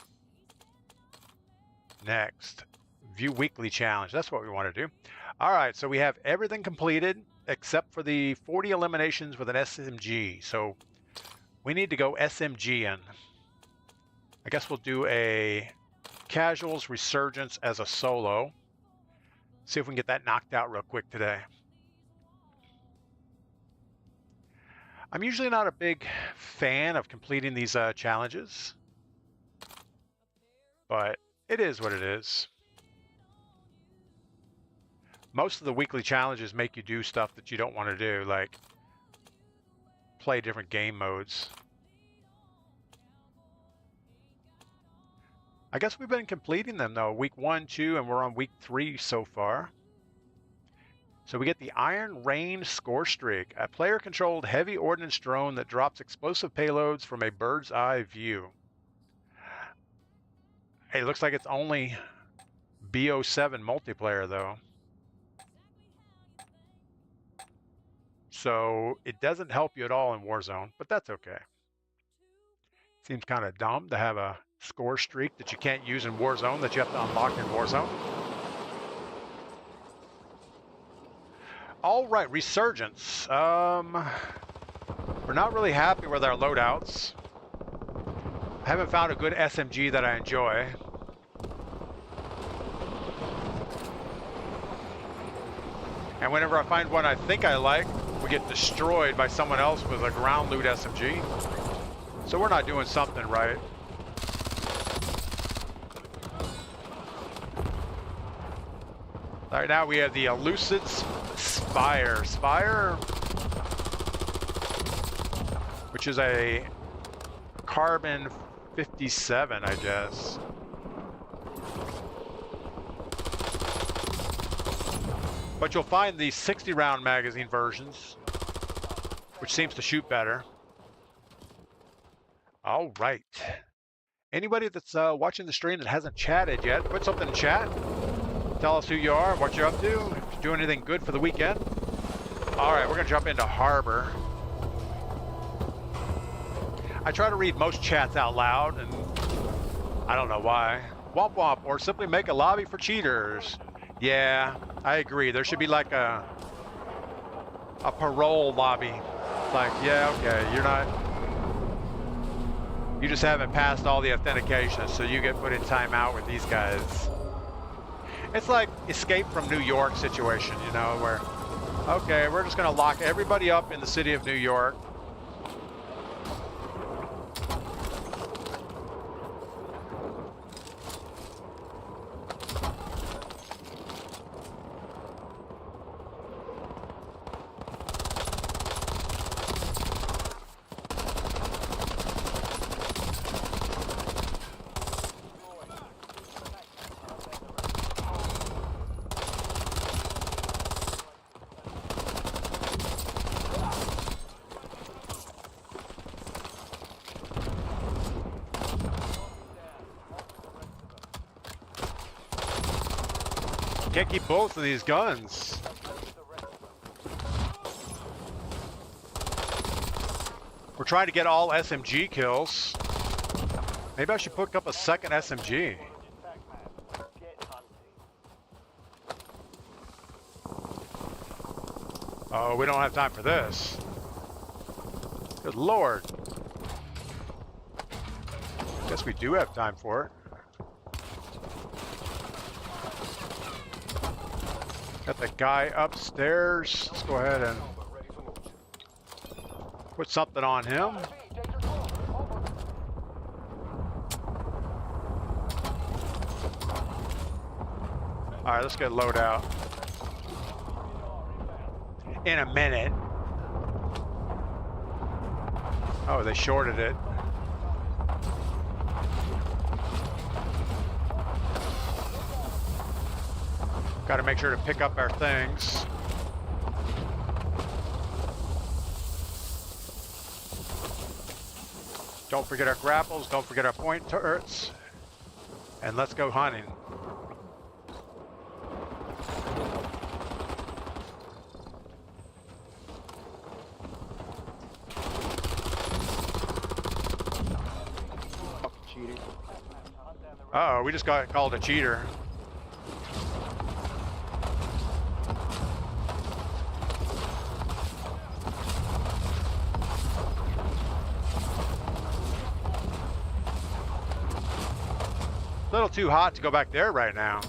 Next. View weekly challenge. That's what we want to do. All right, so we have everything completed except for the 40 eliminations with an SMG. So we need to go SMG in. I guess we'll do a Casuals Resurgence as a solo. See if we can get that knocked out real quick today. I'm usually not a big fan of completing these challenges, but it is what it is. Most of the weekly challenges make you do stuff that you don't want to do, like play different game modes. I guess we've been completing them though, week 1, 2, and we're on week 3 so far. So we get the Iron Rain score streak, a player-controlled heavy ordnance drone that drops explosive payloads from a bird's eye view. Hey, it looks like it's only BO7 multiplayer though. So it doesn't help you at all in Warzone, but that's okay. Seems kind of dumb to have a score streak that you can't use in Warzone that you have to unlock in Warzone. All right, Resurgence. We're not really happy with our loadouts. I haven't found a good SMG that I enjoy. And whenever I find one I think I like, we get destroyed by someone else with a ground loot SMG. So we're not doing something right. All right, now we have the Elucid Spire. Spire, which is a carbon 57, I guess. But you'll find the 60-round magazine versions, which seems to shoot better. All right. Anybody that's watching the stream that hasn't chatted yet, put something in chat. Tell us who you are, what you're up to, if you're doing anything good for the weekend. All right, we're gonna jump into Harbor. I try to read most chats out loud, and I don't know why. Womp womp, or simply make a lobby for cheaters. Yeah, I agree. There should be like a parole lobby. It's like, yeah, okay, you just haven't passed all the authentication, so you get put in timeout with these guys. It's like Escape from New York situation, you know, where, okay, we're just gonna lock everybody up in the city of New York. Can't keep both of these guns. We're trying to get all SMG kills. Maybe I should pick up a second SMG. Oh, we don't have time for this. Good Lord. Guess we do have time for it. Got the guy upstairs. Let's go ahead and put something on him. All right, let's get load out. In a minute. Oh, they shorted it. Got to make sure to pick up our things. Don't forget our grapples, don't forget our point turrets. And let's go hunting. Uh-oh, we just got called a cheater. A little too hot to go back there right now.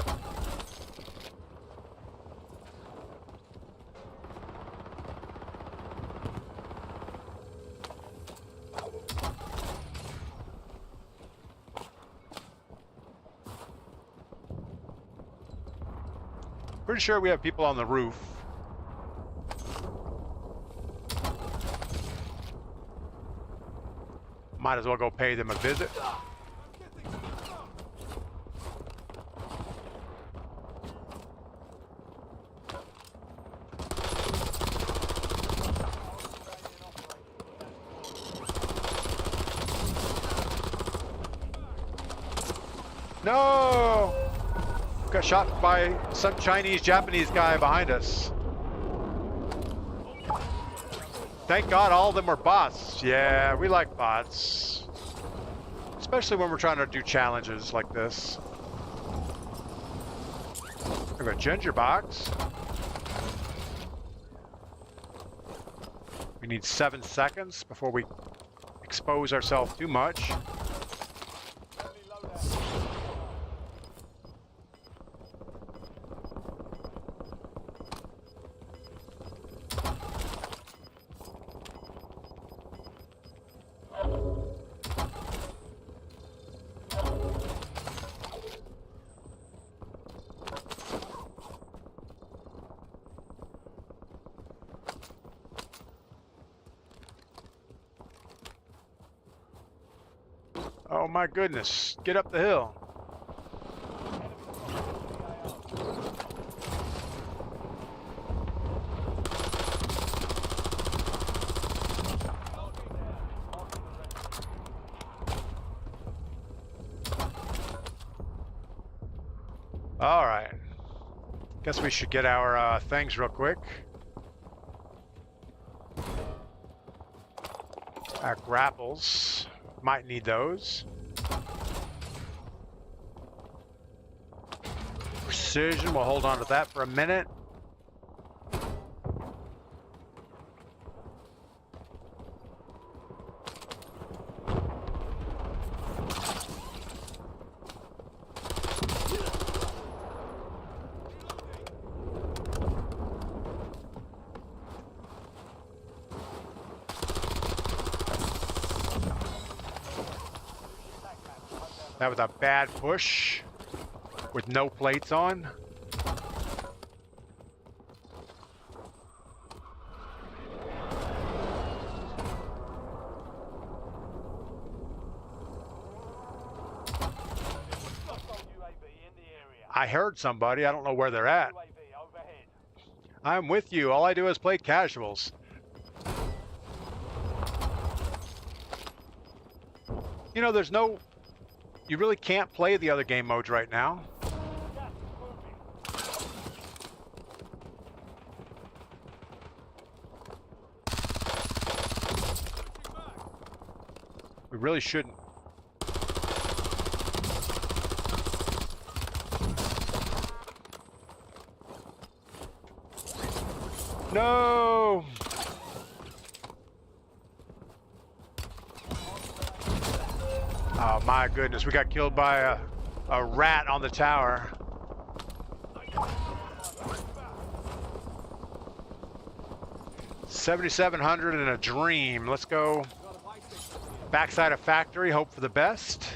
Pretty sure we have people on the roof. Might as well go pay them a visit. No! Got shot by some Chinese-Japanese guy behind us. Thank God all of them were bots. Yeah, we like bots. Especially when we're trying to do challenges like this. We have a ginger box. We need 7 seconds before we expose ourselves too much. Oh my goodness, get up the hill. All right, guess we should get our things real quick. Our grapples. Might need those. Precision, we'll hold on to that for a minute. That was a bad push with no plates on. I heard somebody. I don't know where they're at. I'm with you. All I do is play casuals. You know, there's no... You really can't play the other game modes right now. We really shouldn't. No! Oh my goodness, we got killed by a rat on the tower. $7,700 in a dream. Let's go backside of factory, hope for the best.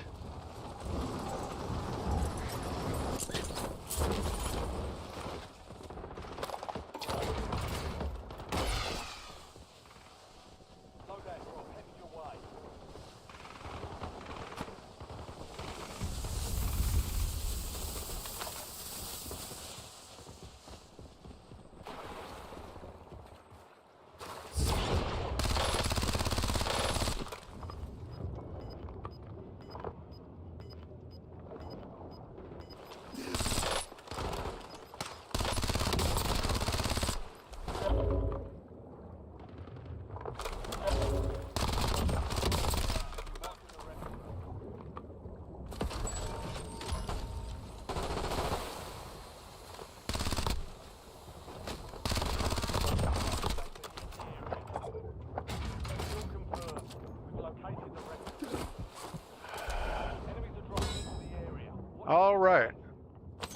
All right.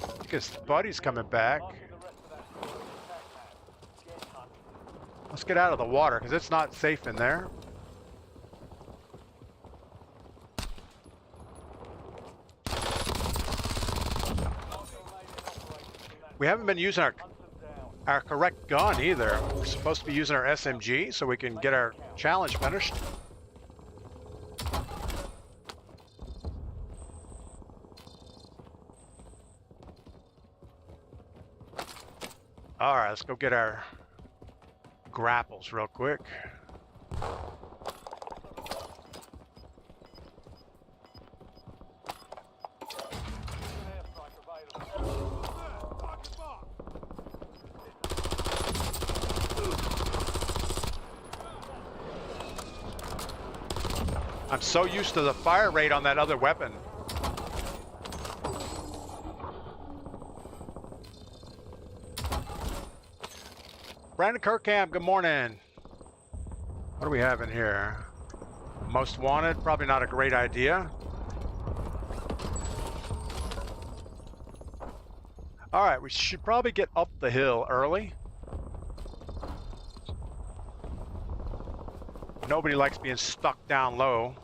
I guess Buddy's coming back. Let's get out of the water because it's not safe in there. We haven't been using Hunt them down. our correct gun either. We're supposed to be using our SMG so we can get our challenge finished. All right, let's go get our grapples real quick. An airstrike available. There, target mark. I'm so used to the fire rate on that other weapon. Brandon Kirkham, good morning. What do we have in here? Most wanted, probably not a great idea. All right, we should probably get up the hill early. Nobody likes being stuck down low.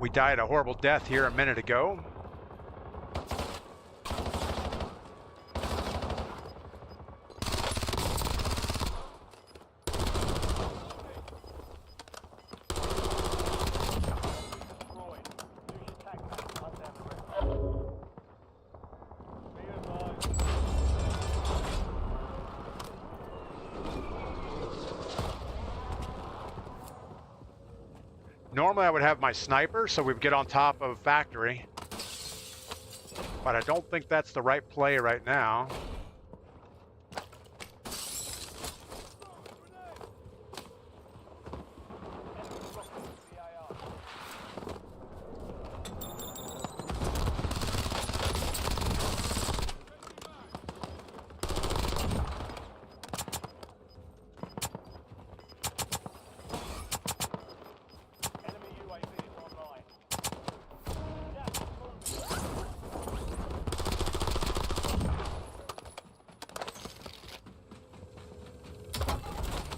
We died a horrible death here a minute ago. Destroyed. Use your tactics to hunt down the rest. Be advised. Normally I would have my sniper, so we'd get on top of factory. But I don't think that's the right play right now. Enemy rockets to the AR. Enemy UAV is online. Gas is moving.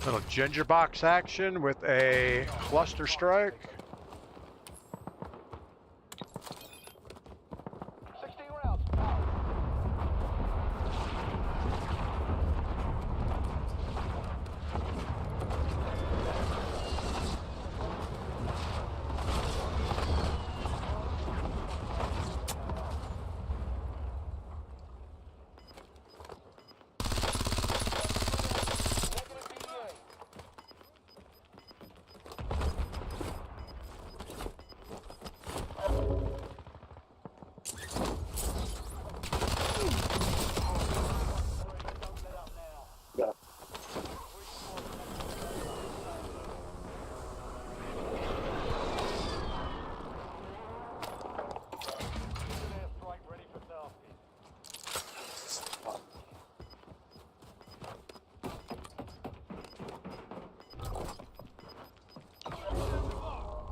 Little ginger box action with a cluster strike. 16 rounds. Out. Negative BA. Don't let up now. Airstrike ready for tasking.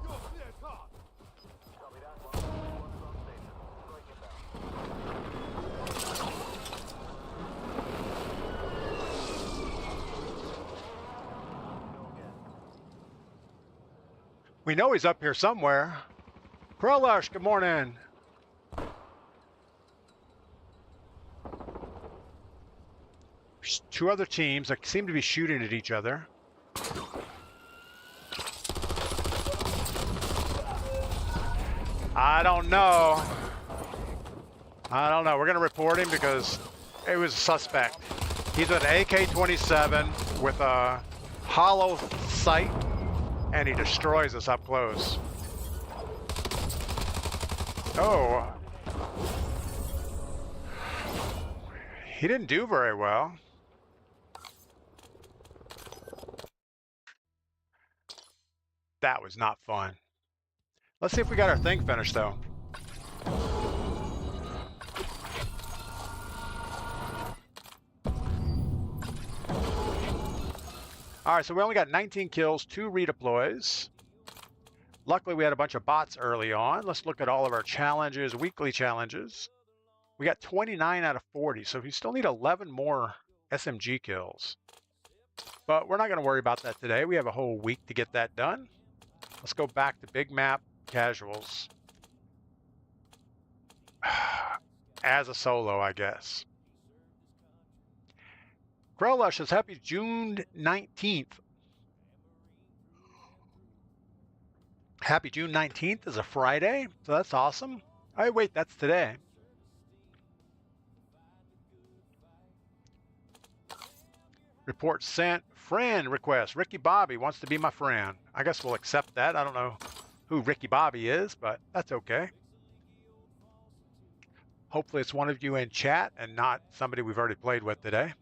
You're clear, car. Copy that. One's on station. Strike inbound. Go again. We know he's up here somewhere. Krolush, good morning. There's two other teams that seem to be shooting at each other. I don't know. We're going to report him because it was a suspect. He's an AK-27 with a hollow sight, and he destroys us up close. Oh. He didn't do very well. That was not fun. Let's see if we got our thing finished, though. All right, so we only got 19 kills, 2 redeploys. Luckily, we had a bunch of bots early on. Let's look at all of our challenges, weekly challenges. We got 29 out of 40, so we still need 11 more SMG kills. But we're not going to worry about that today. We have a whole week to get that done. Let's go back to big map casuals. As a solo, I guess. Krolush says happy June 19th. Happy June 19th is a Friday, so that's awesome. Oh, wait, that's today. Report sent. Friend request. Ricky Bobby wants to be my friend. I guess we'll accept that. I don't know who Ricky Bobby is, but that's okay. Hopefully it's one of you in chat and not somebody we've already played with today.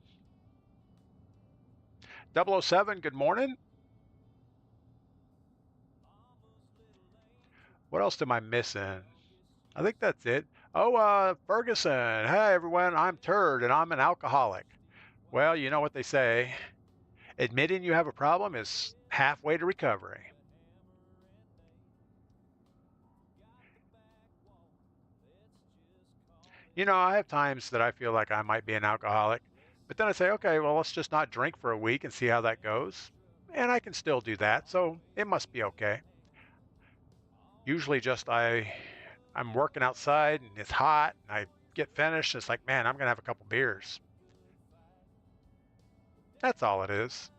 007, good morning. What else am I missing? I think that's it. Oh, Ferguson. Hey, everyone. I'm Turd, and I'm an alcoholic. Well, you know what they say. Admitting you have a problem is halfway to recovery. You know, I have times that I feel like I might be an alcoholic, but then I say, okay, well, let's just not drink for a week and see how that goes. And I can still do that, so it must be okay. Usually just I'm working outside and it's hot and I get finished. It's like, man, I'm going to have a couple beers. That's all it is.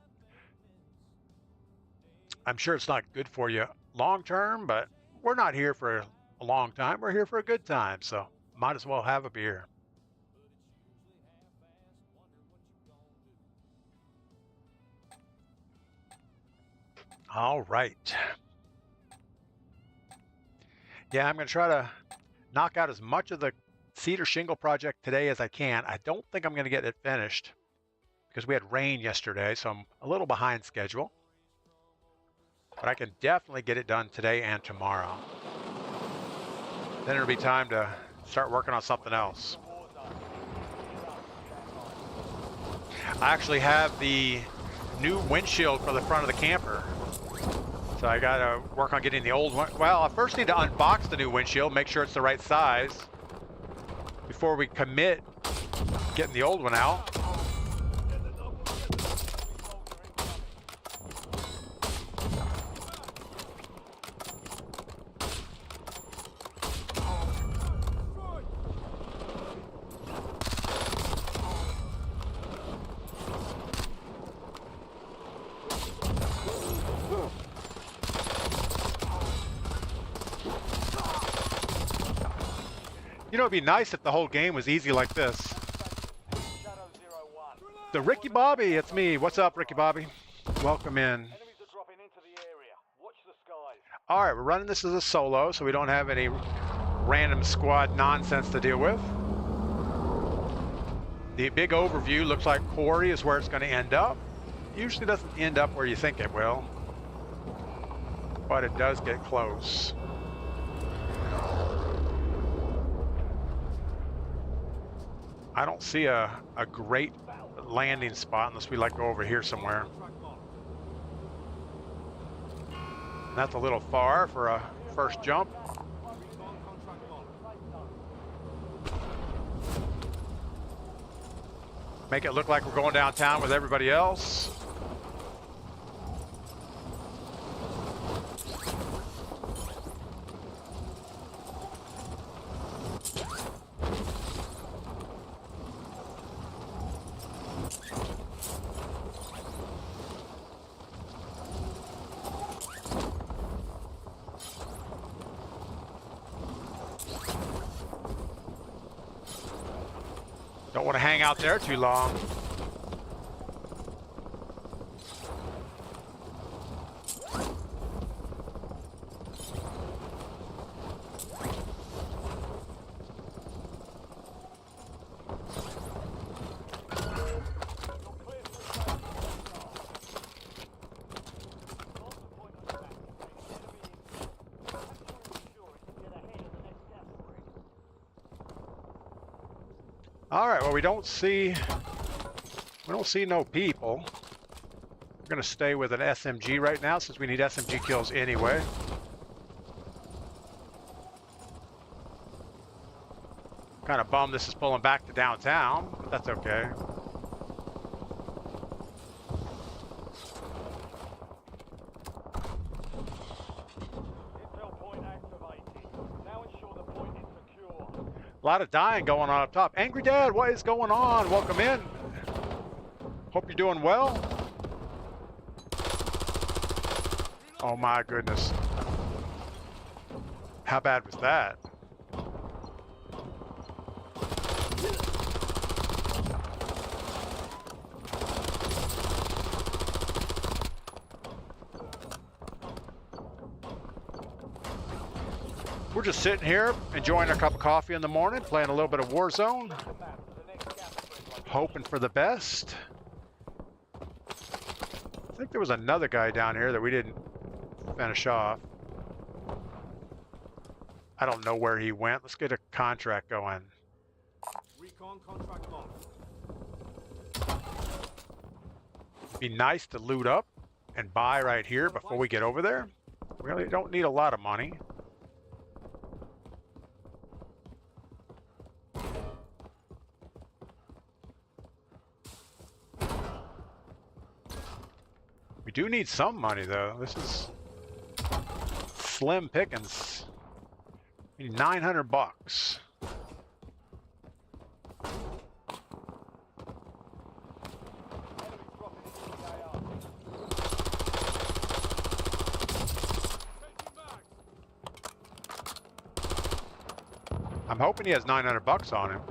I'm sure it's not good for you long term, but we're not here for a long time. We're here for a good time, so might as well have a beer. All right. Yeah, I'm going to try to knock out as much of the cedar shingle project today as I can. I don't think I'm going to get it finished because we had rain yesterday, so I'm a little behind schedule. But I can definitely get it done today and tomorrow. Then it'll be time to start working on something else. I actually have the new windshield for the front of the camper. So I gotta work on getting the old one. Well, I first need to unbox the new windshield, make sure it's the right size before we commit getting the old one out. You know, it'd be nice if the whole game was easy like this. The Ricky Bobby, it's me. What's up, Ricky Bobby? Welcome in. All right, we're running this as a solo, so we don't have any random squad nonsense to deal with. The big overview looks like Quarry is where it's going to end up. Usually doesn't end up where you think it will, but it does get close. I don't see a great landing spot unless we like go over here somewhere. That's a little far for a first jump. Make it look like we're going downtown with everybody else. Don't want to hang out there too long. All right, well, we don't see no people. We're gonna stay with an SMG right now since we need SMG kills anyway. Kind of bummed this is pulling back to downtown, but that's okay. lot of dying going on up top. Angry Dad, what is going on? Welcome in. Hope you're doing well. Oh my goodness. How bad was that? We're just sitting here, enjoying a cup of coffee in the morning, playing a little bit of Warzone, hoping for the best. I think there was another guy down here that we didn't finish off. I don't know where he went. Let's get a contract going. Recon contract locked. Be nice to loot up and buy right here before we get over there. We really don't need a lot of money. We do need some money though. This is slim pickings. We need 900 bucks. I'm hoping he has 900 bucks on him.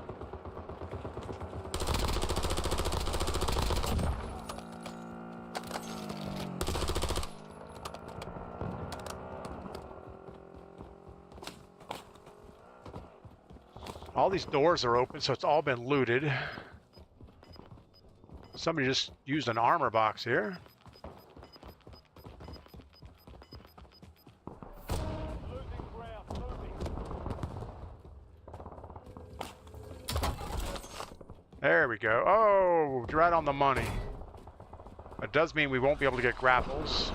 All these doors are open, so it's all been looted. Somebody just used an armor box here. There we go. Oh, right on the money. That does mean we won't be able to get grapples.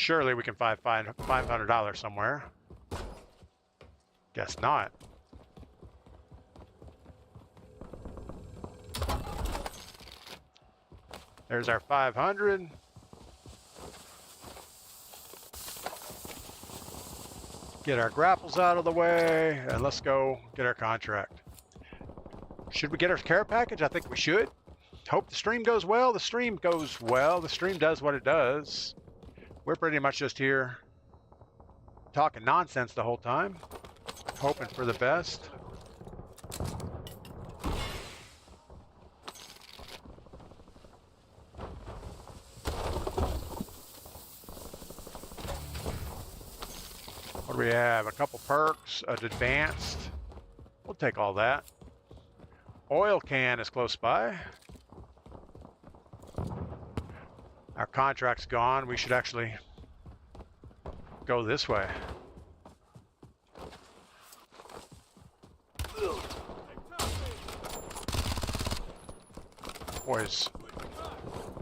Surely we can find $500 somewhere. Guess not. There's our 500. Get our grapples out of the way, and let's go get our contract. Should we get our care package? I think we should. Hope the stream goes well. The stream goes well. The stream does what it does. We're pretty much just here talking nonsense the whole time, hoping for the best. What do we have? A couple perks, an advanced. We'll take all that. Oil can is close by. Our contract's gone. We should actually go this way. Boy's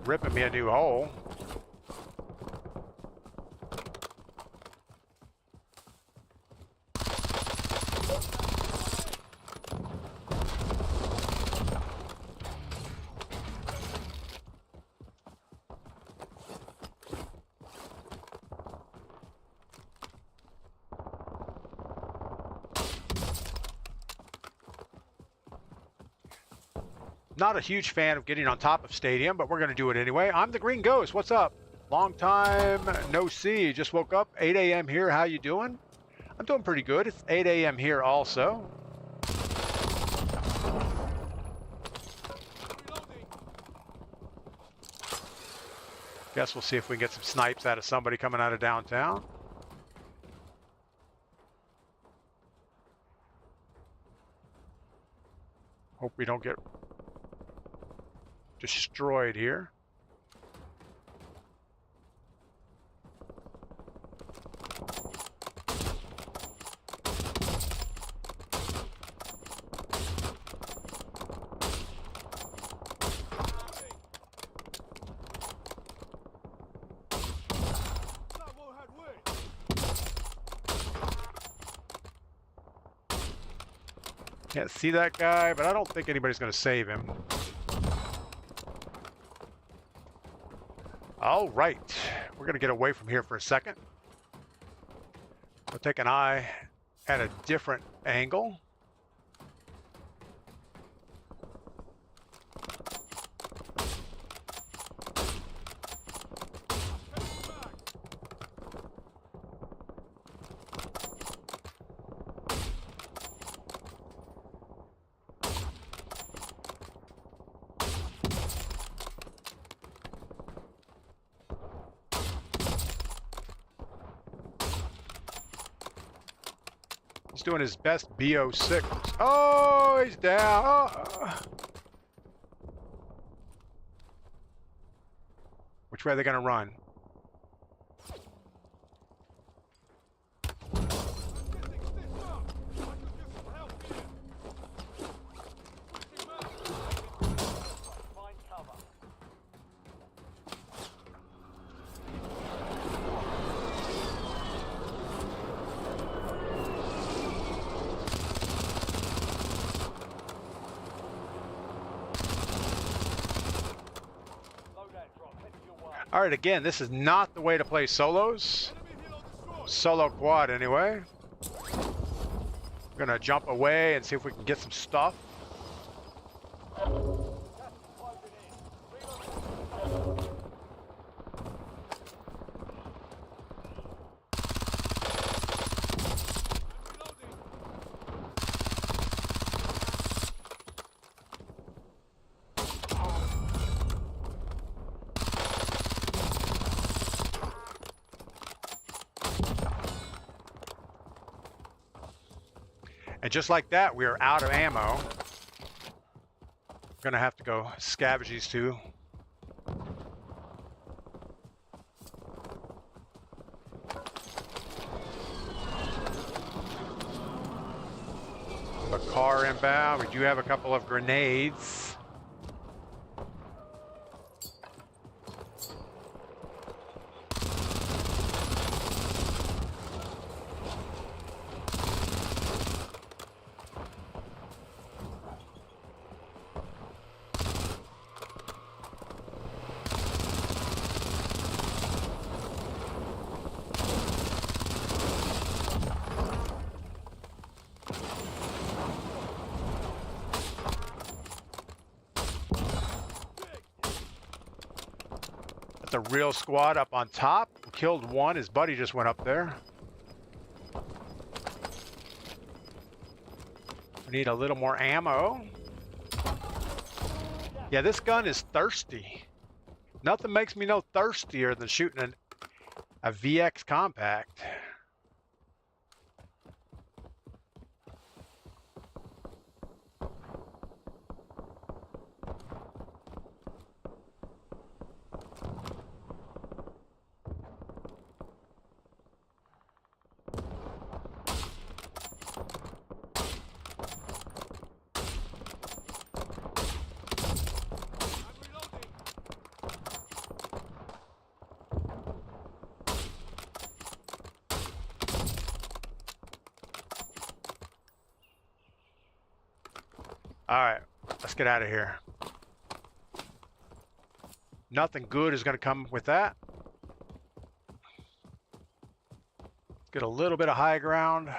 ripping me a new hole. Not a huge fan of getting on top of stadium, but we're going to do it anyway. I'm the Green Ghost. What's up? Long time no see. Just woke up. 8 a.m. here. How you doing? I'm doing pretty good. It's 8 a.m. here also. Guess we'll see if we can get some snipes out of somebody coming out of downtown. Hope we don't get destroyed here. Can't see that guy, but I don't think anybody's going to save him. All right, we're gonna get away from here for a second. We'll take an eye at a different angle. He's doing his best BO6. Oh, he's down. Oh. Which way are they going to run? Find cover. Loadout drop heading your way. All right, again, this is not the way to play solos. Solo quad, anyway. We're going to jump away and see if we can get some stuff. Gas is closing in. Reloading. And just like that, we are out of ammo. We're going to have to go scavenge these two. A car inbound. We do have a couple of grenades. The real squad up on top. We killed one. His buddy just went up there. We need a little more ammo. Yeah, this gun is thirsty. Nothing makes me no thirstier than shooting a VX compact. All right, let's get out of here. Nothing good is going to come with that. Let's get a little bit of high ground.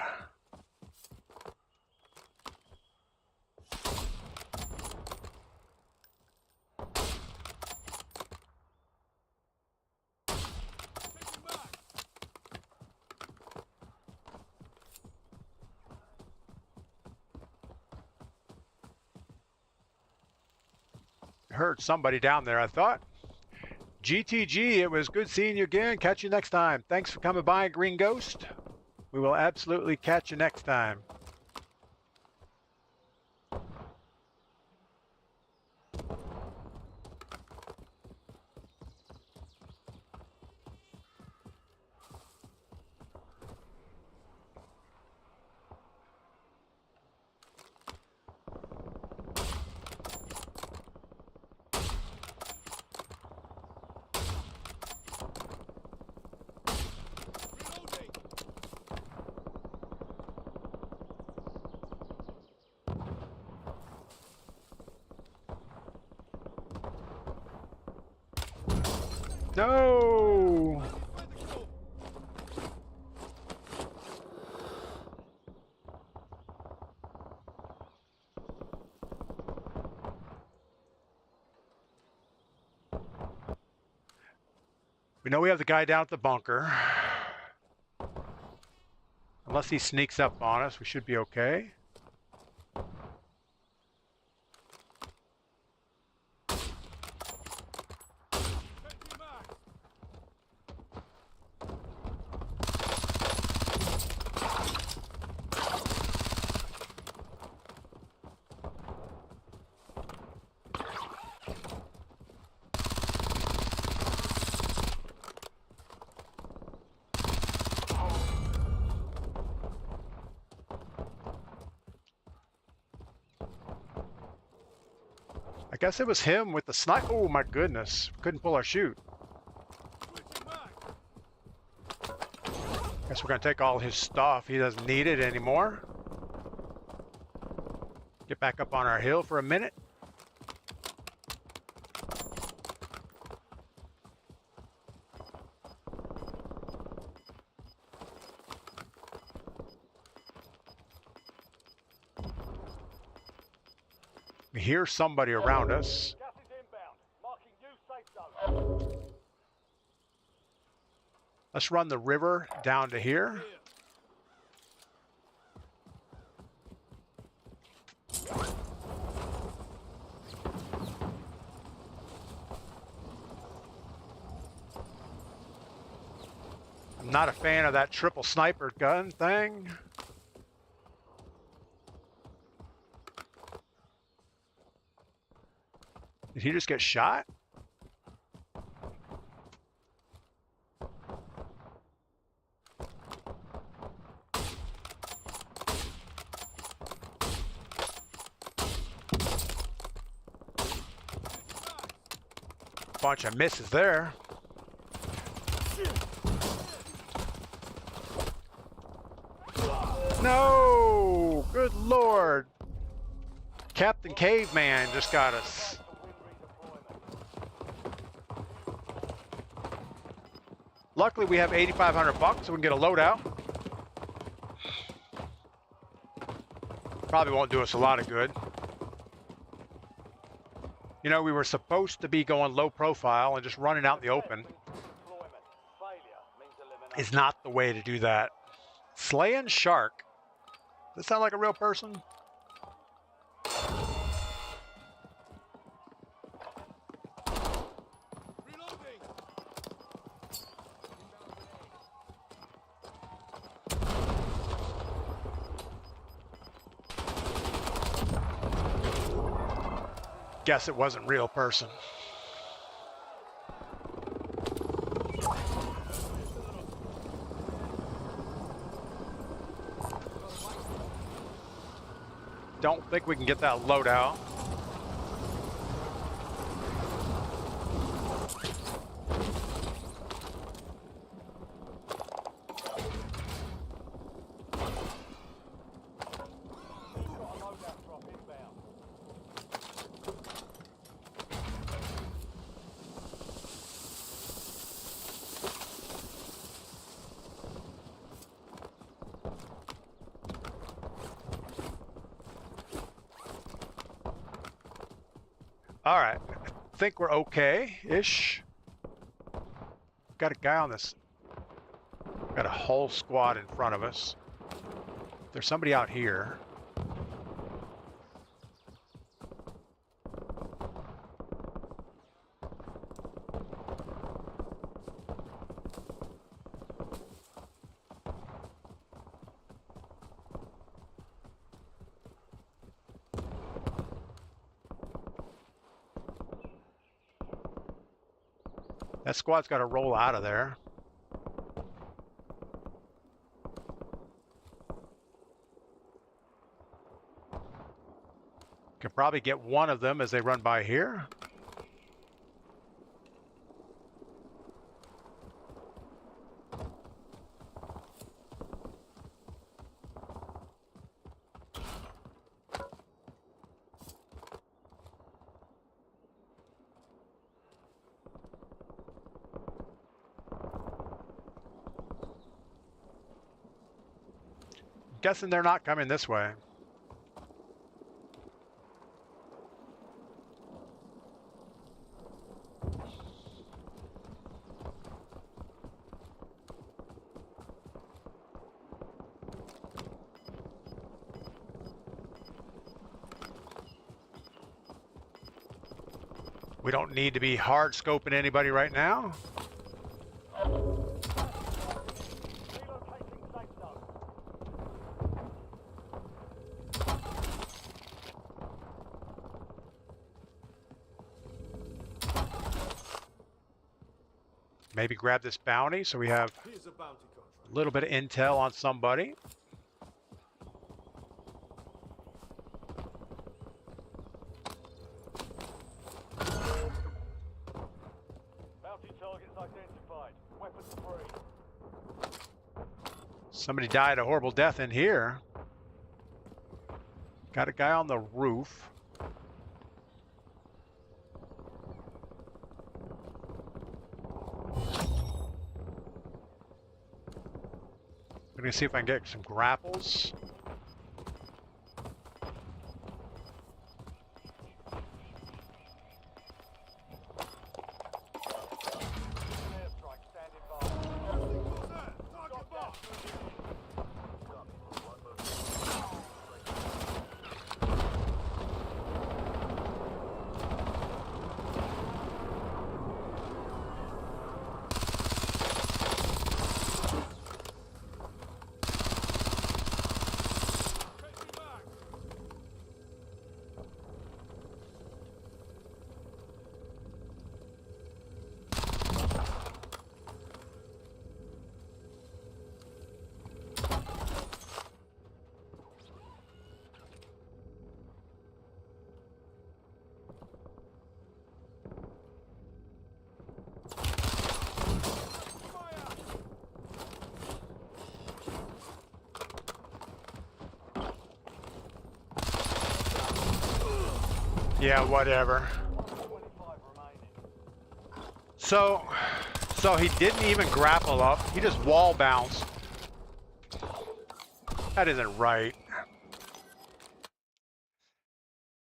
Heard somebody down there, I thought. GTG, it was good seeing you again. Catch you next time. Thanks for coming by, Green Ghost. We will absolutely catch you next time. No! We know we have the guy down at the bunker. Unless he sneaks up on us, we should be okay. I guess it was him with the sniper. Oh my goodness. Couldn't pull our chute. Guess we're gonna take all his stuff. He doesn't need it anymore. Get back up on our hill for a minute. We hear somebody around us. Gas is inbound. Marking new safe zone. Let's run the river down to here. I'm not a fan of that triple sniper gun thing. Did he just get shot? Bunch of misses there. No! Good Lord! Captain Caveman just got us. Luckily, we have 8,500 bucks, so we can get a loadout. Probably won't do us a lot of good. You know, we were supposed to be going low profile and just running out in the open. Is not the way to do that. Slaying Shark. Does that sound like a real person? Guess it wasn't real person. Don't think we can get that loadout. All right, I think we're okay-ish. Got a guy on this. Got a whole squad in front of us. There's somebody out here. That squad's got to roll out of there. Can probably get one of them as they run by here. Guessing they're not coming this way. We don't need to be hard scoping anybody right now. Relocating safe zone. Maybe grab this bounty so we have Here's a bounty contract. a little bit of intel on somebody. Bounty targets identified. Weapons free. Somebody died a horrible death in here. Got a guy on the roof. I'm gonna see if I can get some grapples. Airstrike standing by. What's that? Target box. Take me back. Yeah, whatever. 25 remaining. So he didn't even grapple up. He just wall bounced. That isn't right.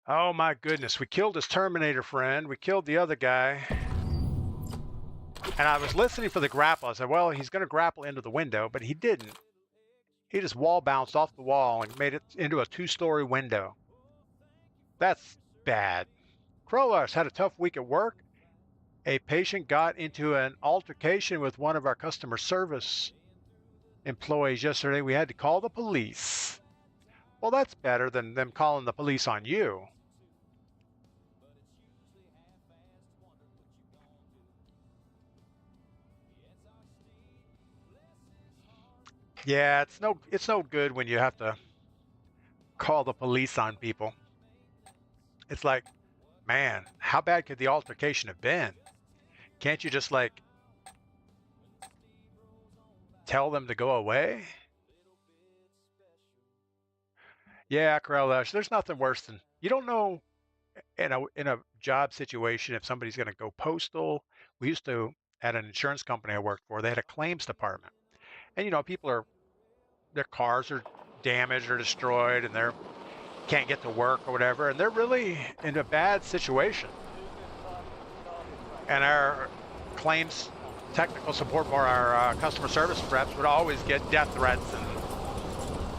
Oh my goodness, we killed his Terminator friend. We killed the other guy. And I was listening for the grapple. I said, well, he's going to grapple into the window, but he didn't. He just wall bounced off the wall and made it into a 2-story window. That's bad. Krolos had a tough week at work. A patient got into an altercation with one of our customer service employees yesterday. We had to call the police. Well, that's better than them calling the police on you. Yeah, it's no good when you have to call the police on people. It's like, man, how bad could the altercation have been? Can't you just like tell them to go away? Yeah, Krelesh, there's nothing worse than you don't know in a job situation if somebody's going to go postal. We used to at an insurance company I worked for, they had a claims department. And you know, their cars are damaged or destroyed and they're can't get to work or whatever, and they're really in a bad situation. And our claims technical support for our customer service reps would always get death threats and,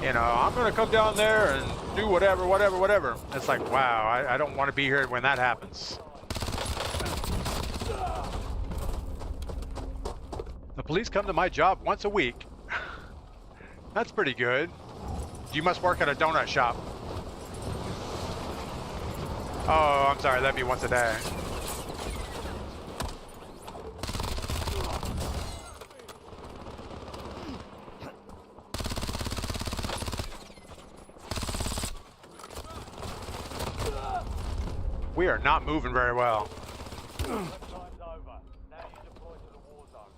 you know, I'm going to come down there and do whatever. It's like, wow, I don't want to be here when that happens. The police come to my job once a week. That's pretty good. You must work at a donut shop. Oh, I'm sorry, that'd be once a day. We are not moving very well. Time's over. Now you deploy to the war zone.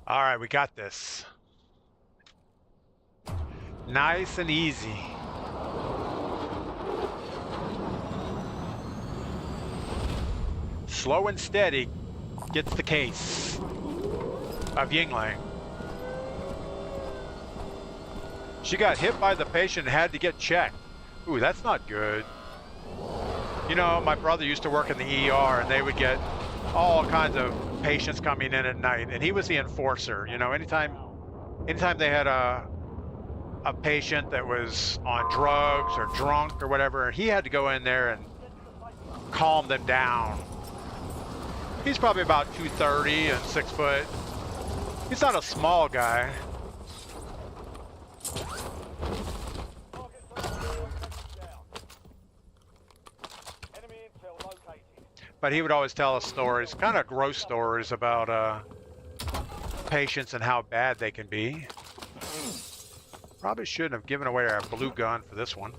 All right, we got this. Nice and easy. Slow and steady gets the case of Yingling. She got hit by the patient and had to get checked. Ooh, that's not good. You know, my brother used to work in the ER, and they would get all kinds of patients coming in at night, and he was the enforcer. You know, anytime they had a patient that was on drugs or drunk or whatever, he had to go in there and calm them down. He's probably about 230 and 6 foot. He's not a small guy. But he would always tell us stories, kind of gross stories about patients and how bad they can be. Probably shouldn't have given away our blue gun for this one.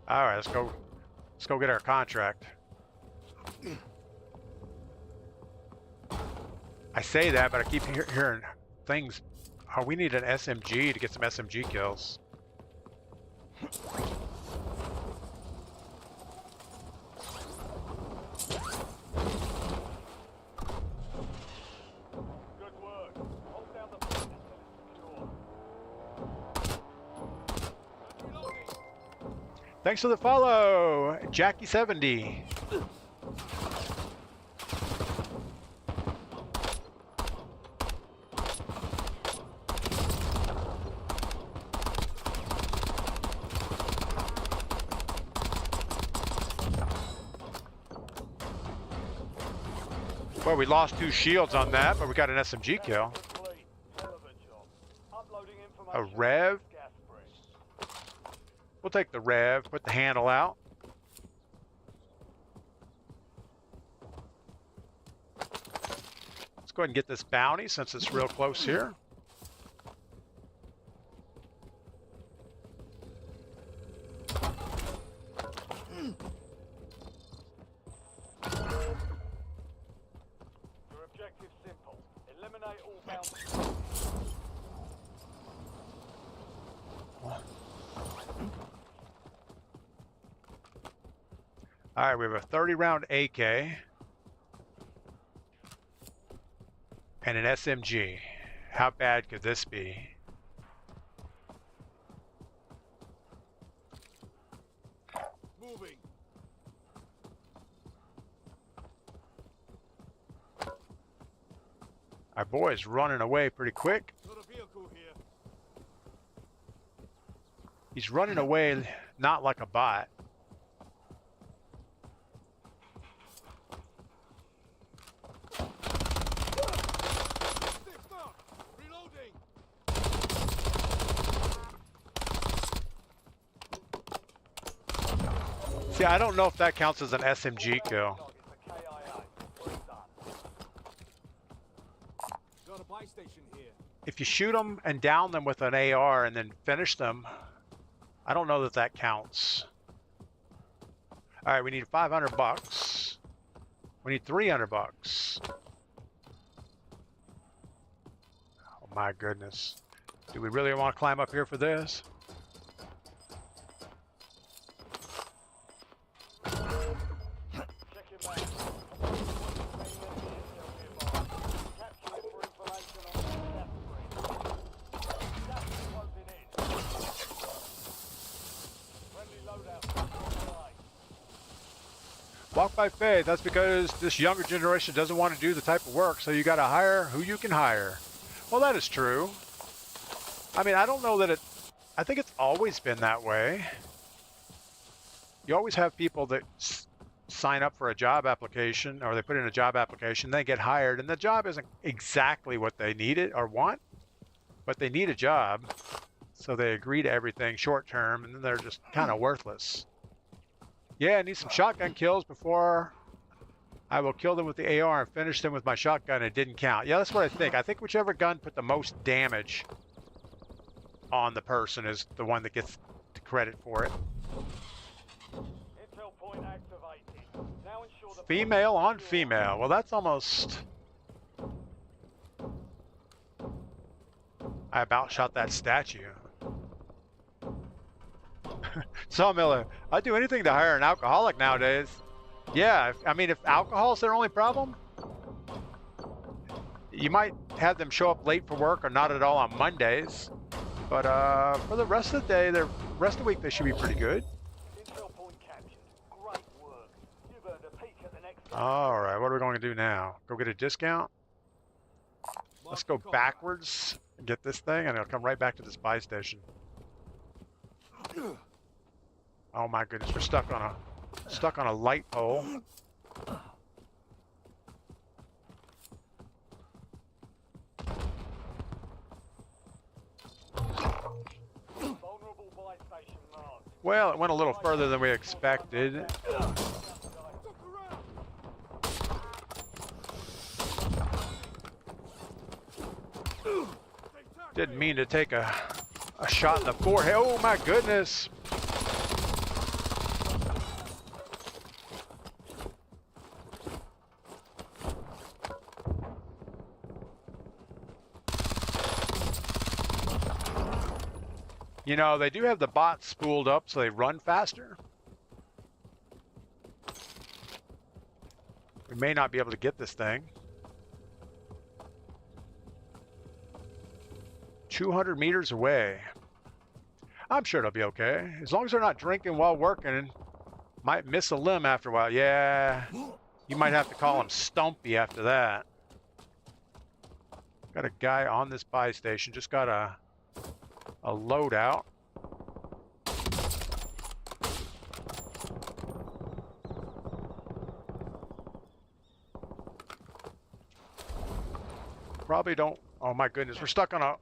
All right, let's go get our contract. I say that, but I keep hearing things. Oh, we need an SMG to get some SMG kills. Good work. Hold down the point until it's secure. Thanks for the follow, Jackie70. Well, we lost 2 shields on that, but we got an SMG kill. A Rev? We'll take the Rev, put the handle out. Let's go ahead and get this bounty since it's real close here. Your objective simple. Eliminate all bounties. All right, we have a 30-round AK and an SMG. How bad could this be? Moving. Our boy's running away pretty quick. Got a vehicle here. He's running away not like a bot. Stick up. Reloading. See, I don't know if that counts as an SMG kill. It's a KIA. Well done. Got a buy station here. If you shoot them and down them with an AR and then finish them, I don't know that that counts. All right, we need 500 bucks. We need 300 bucks. Oh my goodness. Do we really want to climb up here for this? Check your map. Capture it for information on the stat screen. Gas is closing in. Friendly loadout on the way. Walk by faith. That's because this younger generation doesn't want to do the type of work, so you got to hire who you can hire. Well, that is true. I mean, I don't know that I think it's always been that way. You always have people that sign up for a job application, or they put in a job application, they get hired, and the job isn't exactly what they need it or want, but they need a job, so they agree to everything short term, and then they're just kind of worthless. Yeah, I need some shotgun kills before I will kill them with the AR and finish them with my shotgun. It didn't count. Yeah, that's what I think. I think whichever gun put the most damage on the person is the one that gets the credit for it. Intel point activated. Now ensure the Female on female. Well, that's almost... I about shot that statue. Sawmiller, I'd do anything to hire an alcoholic nowadays. Yeah, I mean, if alcohol's their only problem, You might have them show up late for work or not at all on Mondays. But for the rest of the day, the rest of the week, they should be pretty good. Intel point captured. Great work. You've earned a peek at the next game. All right, what are we going to do now? Go get a discount? Let's go backwards and get this thing, and it'll come right back to this buy station. Oh my goodness, we're stuck on a light pole. Vulnerable buy station marked. Well, it went a little further than we expected. Didn't mean to take a shot in the forehead. Oh my goodness. You know, they do have the bots spooled up so they run faster. We may not be able to get this thing. 200 meters away. I'm sure it'll be okay. As long as they're not drinking while working. Might miss a limb after a while. Yeah, you might have to call him Stumpy after that. Got a guy on this buy station. Just got a loadout. Probably don't. Oh my goodness, we're stuck on a.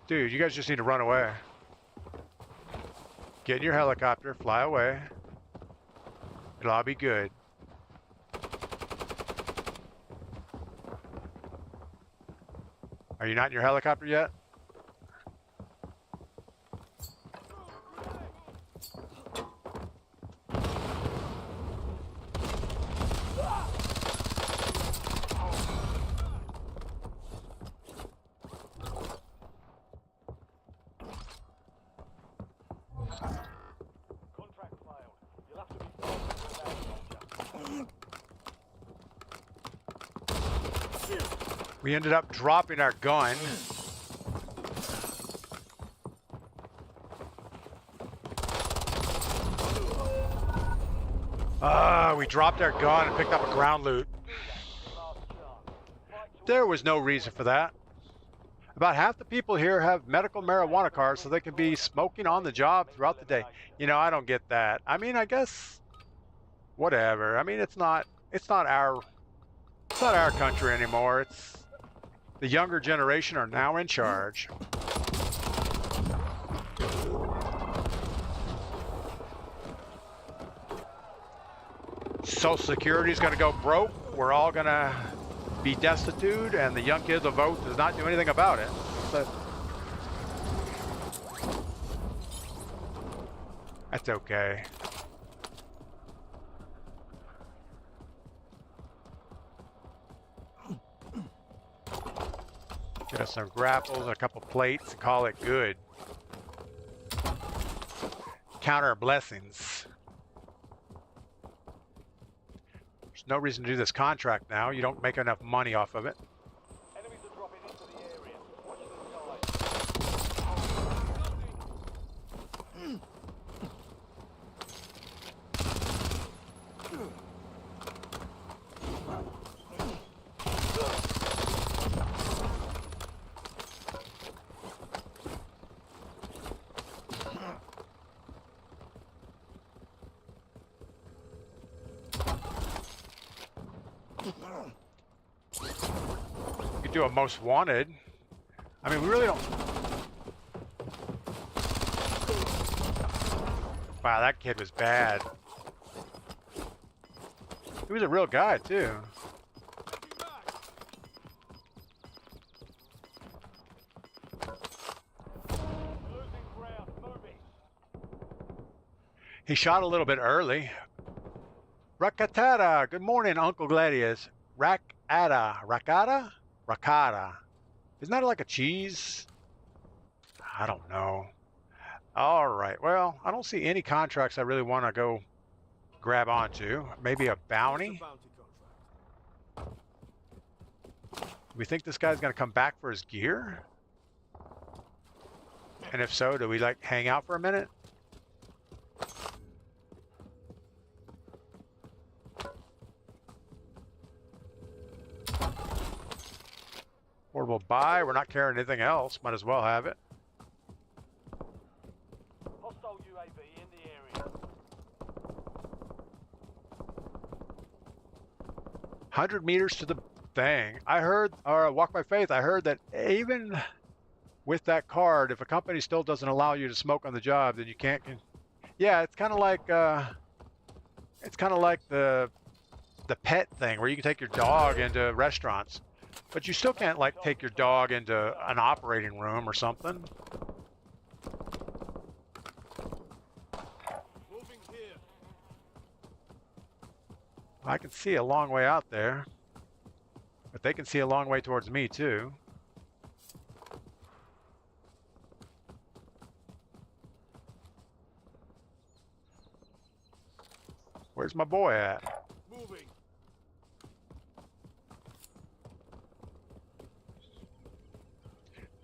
Dude, you guys just need to run away. Get in your helicopter, fly away. It'll all be good. Are you not in your helicopter yet? Contract failed. You'll have to be faster. We ended up dropping our gun. We dropped our gun and picked up a ground loot. There was no reason for that. About half the people here have medical marijuana cards so they can be smoking on the job throughout the day. You know, I don't get that. I mean, I guess whatever. I mean, it's not our country anymore. It's the younger generation are now in charge. Social Security is going to go broke. We're all going to be destitute, and the young kids will vote does not do anything about it. But that's okay. Get us some grapples, a couple plates, and call it good. Count our blessings. There's no reason to do this contract now. You don't make enough money off of it. Enemies are dropping into the area. Watch the skies. You could do a most wanted. I mean, we really don't. Wow, that kid was bad. He was a real guy, too. Losing ground. Moving. He shot a little bit early. Rakatata. Good morning, Uncle Gladius. Rakata. Isn't that like a cheese? I don't know. All right. Well, I don't see any contracts I really want to go grab onto. Maybe a Here's a bounty. bounty contract. We think this guy's going to come back for his gear? And if so, do we like hang out for a minute? Portable buy. We're not carrying anything else. Might as well have it. Hostile UAV in the area. 100 meters to the thing. I heard, or Walk by Faith, I heard that even with that card, if a company still doesn't allow you to smoke on the job, then you can't. Yeah, it's kind of like the pet thing where you can take your dog into restaurants, but you still can't like take your dog into an operating room or something. Moving here. I can see a long way out there, but they can see a long way towards me too. Where's my boy at? Moving.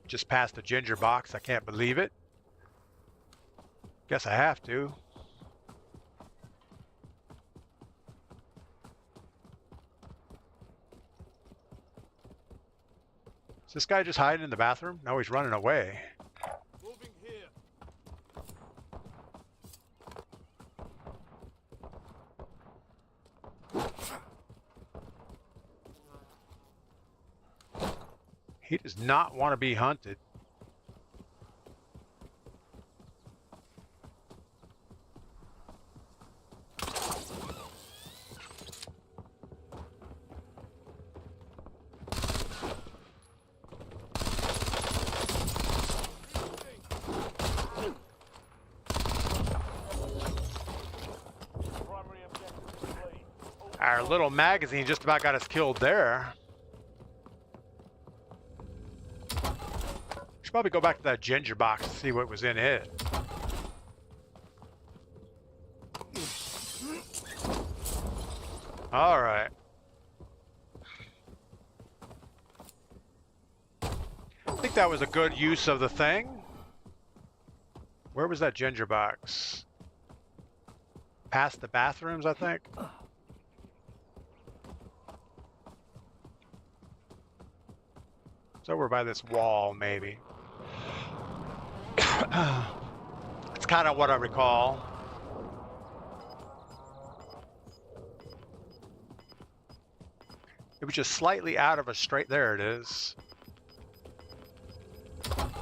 Just past the ginger box. I can't believe it. Guess I have to. Is this guy just hiding in the bathroom? No, he's running away. Moving here. He does not want to be hunted. Primary objective complete. Our little magazine just about got us killed there. Should probably go back to that ginger box and see what was in it. All right. I think that was a good use of the thing. Where was that ginger box? Past the bathrooms, I think. It's over by this wall, maybe. It's kind of what I recall. It was just slightly out of a straight. There it is. Got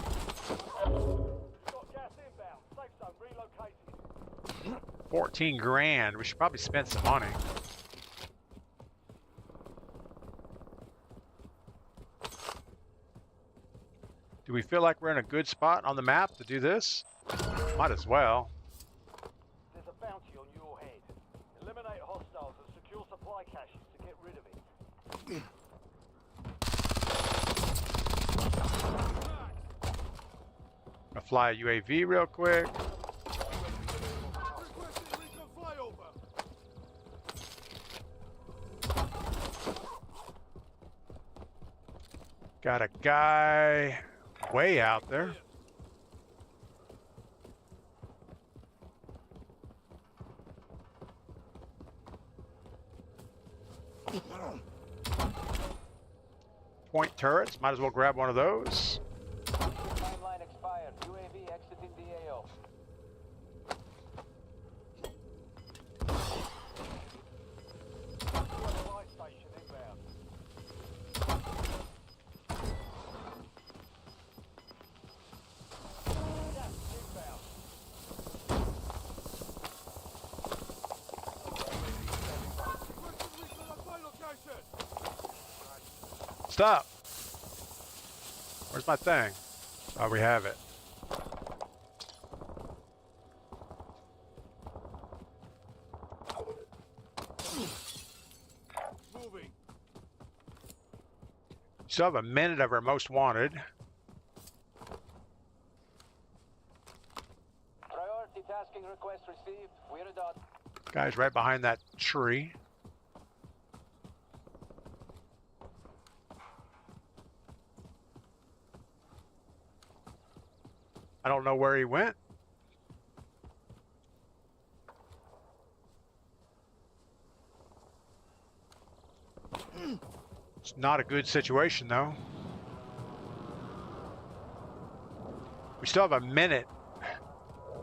gas inbound. Safe zone relocated. 14 grand. We should probably spend some money. Do we feel like we're in a good spot on the map to do this? Might as well. There's a bounty on your head. Eliminate hostiles and secure supply caches to get rid of it. I'll fly a UAV real quick. Requesting recon flyover. Got a guy way out there. Point turrets. Might as well grab one of those. Mainline expired. UAV exiting the AO. Supply station inbound. Gas inbound. Requesting recon at my location. Stop. Where's my thing? Oh, we have it. Moving. Still have a minute of our most wanted. Priority tasking request received. We're done. Guy's right behind that tree. I don't know where he went. It's not a good situation, though. We still have a minute,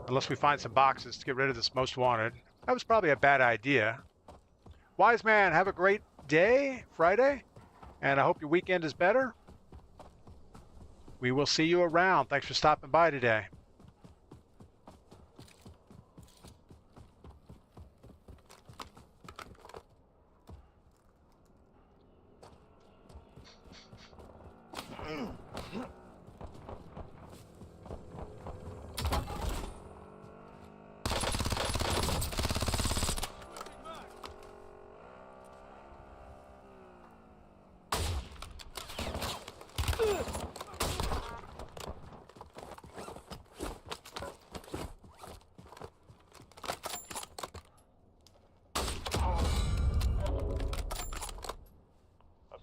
unless we find some boxes to get rid of this most wanted. That was probably a bad idea. Wise man, have a great day, Friday, and I hope your weekend is better. We will see you around. Thanks for stopping by today.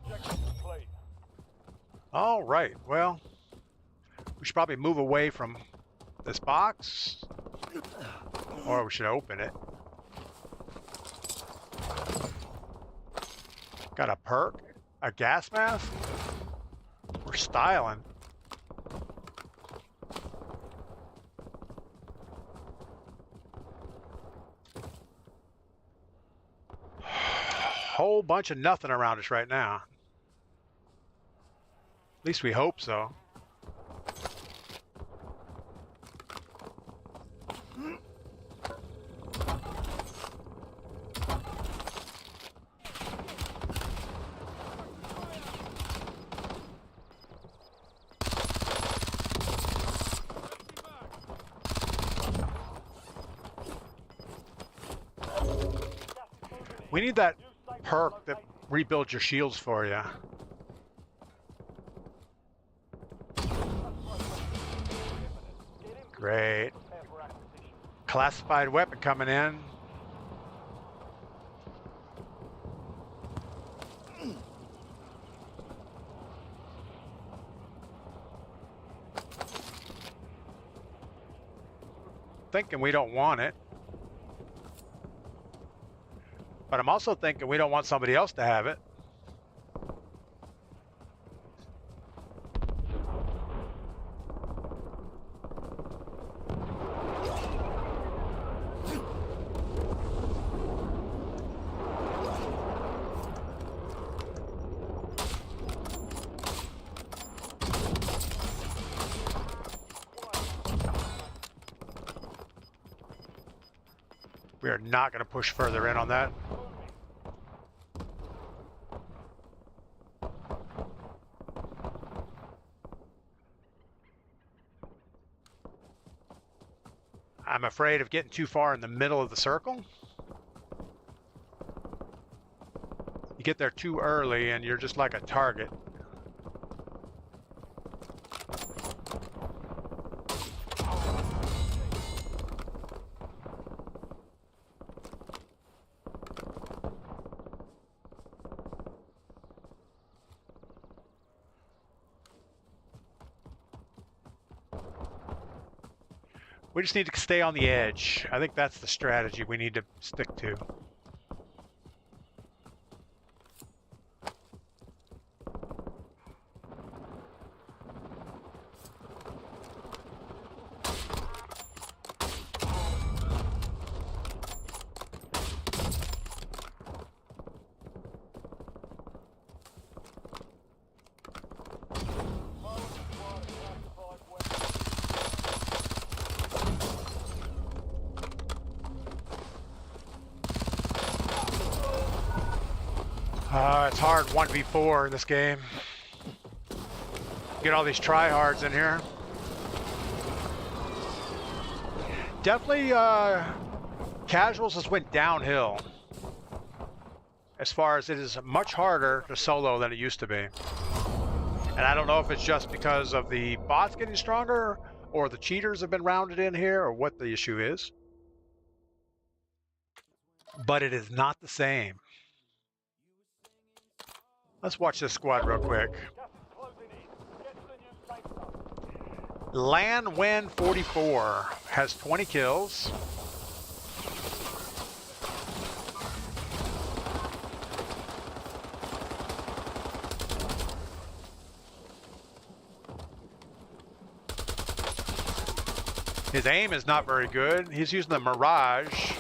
Objective complete. All right, well, we should probably move away from this box, or we should open it. Got a perk, a gas mask. We're styling. Whole bunch of nothing around us right now. At least we hope so. We need that perk that rebuilds your shields for you. Great. Classified weapon coming in. Thinking we don't want it. But I'm also thinking we don't want somebody else to have it. We are not going to push further in on that. I'm afraid of getting too far in the middle of the circle. You get there too early and you're just like a target. We just need to stay on the edge. I think that's the strategy we need to stick to. It's hard 1v4 in this game. Get all these tryhards in here. Definitely, casuals has went downhill. As far as it is much harder to solo than it used to be. And I don't know if it's just because of the bots getting stronger or the cheaters have been rounded in here or what the issue is. But it is not the same. Let's watch this squad real quick. Gas is closing in. Get to the new safe zone. Landwin 44 has 20 kills. His aim is not very good. He's using the Mirage.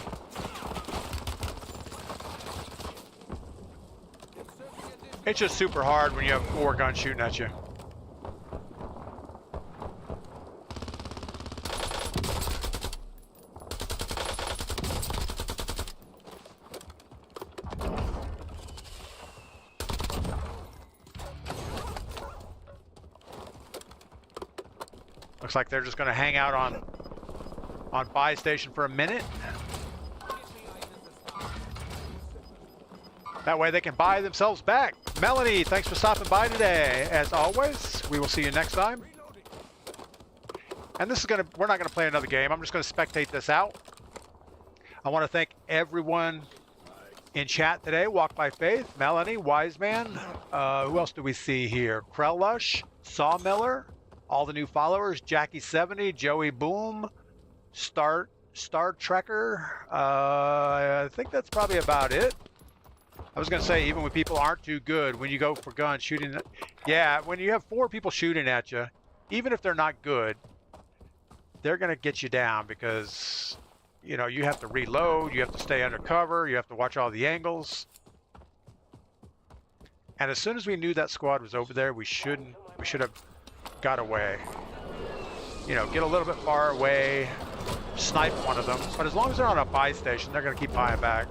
It's just super hard when you have 4 guns shooting at you. Looks like they're just going to hang out on buy station for a minute. That way they can buy themselves back. Melanie, thanks for stopping by today. As always, we will see you next time. And this is we're not gonna play another game. I'm just gonna spectate this out. I want to thank everyone in chat today. Walk by Faith, Melanie, Wiseman. Who else do we see here? Krellush, Sawmiller, all the new followers, Jackie70, Joey Boom, Star Trekker. I think that's probably about it. I was going to say, even when people aren't too good, when you go for guns shooting, yeah, when you have 4 people shooting at you, even if they're not good, they're going to get you down because, you know, you have to reload, you have to stay under cover, you have to watch all the angles. And as soon as we knew that squad was over there, we should have got away. You know, get a little bit far away, snipe one of them. But as long as they're on a buy station, they're going to keep buying back.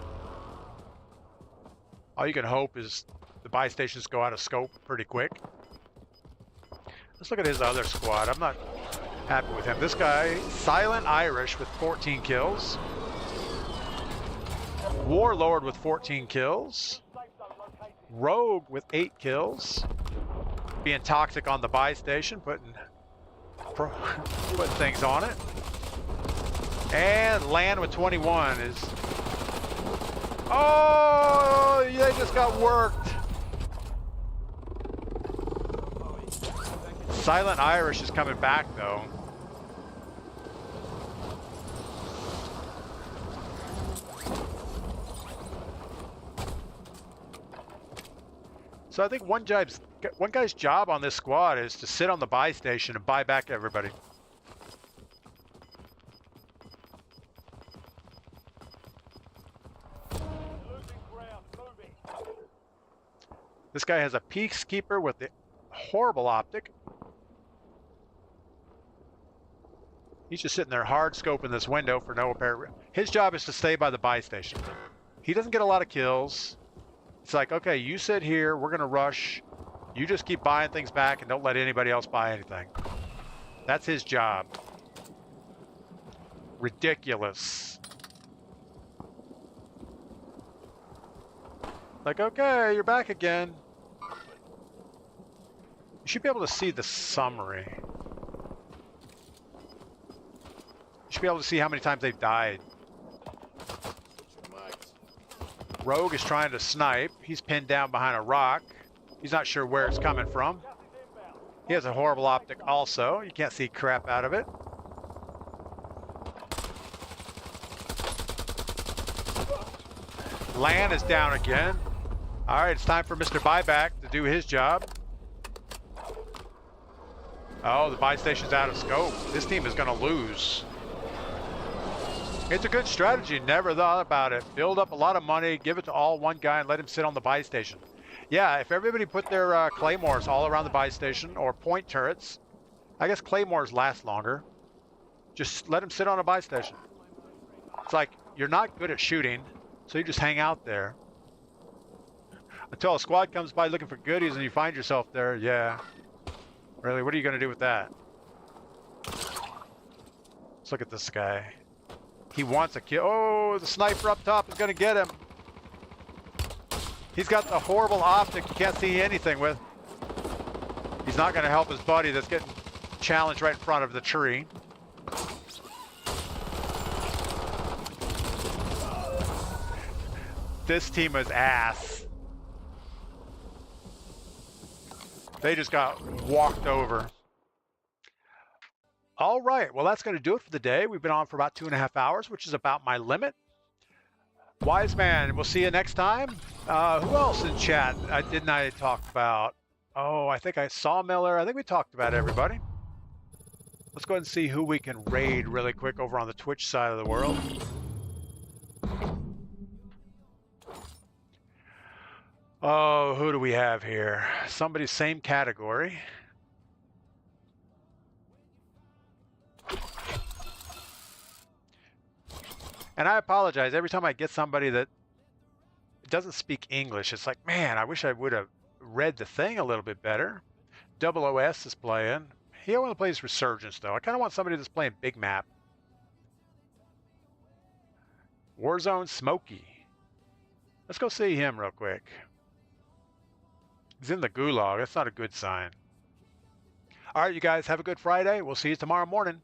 All you can hope is the buy stations go out of scope pretty quick. Let's look at his other squad. I'm not happy with him. This guy, Silent Irish with 14 kills. Warlord with 14 kills. Rogue with 8 kills. Being toxic on the buy station, putting things on it. And Land with 21 is... Oh, they just got worked. Silent Irish is coming back, though. So I think one guy's job on this squad is to sit on the buy station and buy back everybody. This guy has a Peacekeeper with the horrible optic. He's just sitting there hard scoping this window for no apparent reason. His job is to stay by the buy station. He doesn't get a lot of kills. It's like, okay, you sit here, we're gonna rush. You just keep buying things back and don't let anybody else buy anything. That's his job. Ridiculous. Like, okay, you're back again. You should be able to see the summary. You should be able to see how many times they've died. Rogue is trying to snipe. He's pinned down behind a rock. He's not sure where it's coming from. He has a horrible optic also. You can't see crap out of it. Land is down again. All right, it's time for Mr. Buyback to do his job. Oh, the buy station's out of scope. This team is going to lose. It's a good strategy. Never thought about it. Build up a lot of money, give it to all one guy, and let him sit on the buy station. Yeah, if everybody put their claymores all around the buy station or point turrets, I guess claymores last longer. Just let him sit on a buy station. It's like you're not good at shooting, so you just hang out there until a squad comes by looking for goodies and you find yourself there. Yeah. Really, what are you going to do with that? Let's look at this guy. He wants a kill. Oh, the sniper up top is going to get him. He's got the horrible optic you can't see anything with. He's not going to help his buddy that's getting challenged right in front of the tree. This team is ass. They just got walked over. All right, well, that's going to do it for the day. We've been on for about 2.5 hours, which is about my limit. Wise man, we'll see you next time. Who else in chat didn't I talk about? Oh, I think I saw Miller. I think we talked about everybody. Let's go ahead and see who we can raid really quick over on the Twitch side of the world. Oh, who do we have here? Somebody's same category. And I apologize, every time I get somebody that doesn't speak English, it's like, man, I wish I would have read the thing a little bit better. Double OS is playing. He only plays Resurgence, though. I kind of want somebody that's playing big map. Warzone Smokey. Let's go see him real quick. He's in the gulag. That's not a good sign. All right, you guys, have a good Friday. We'll see you tomorrow morning.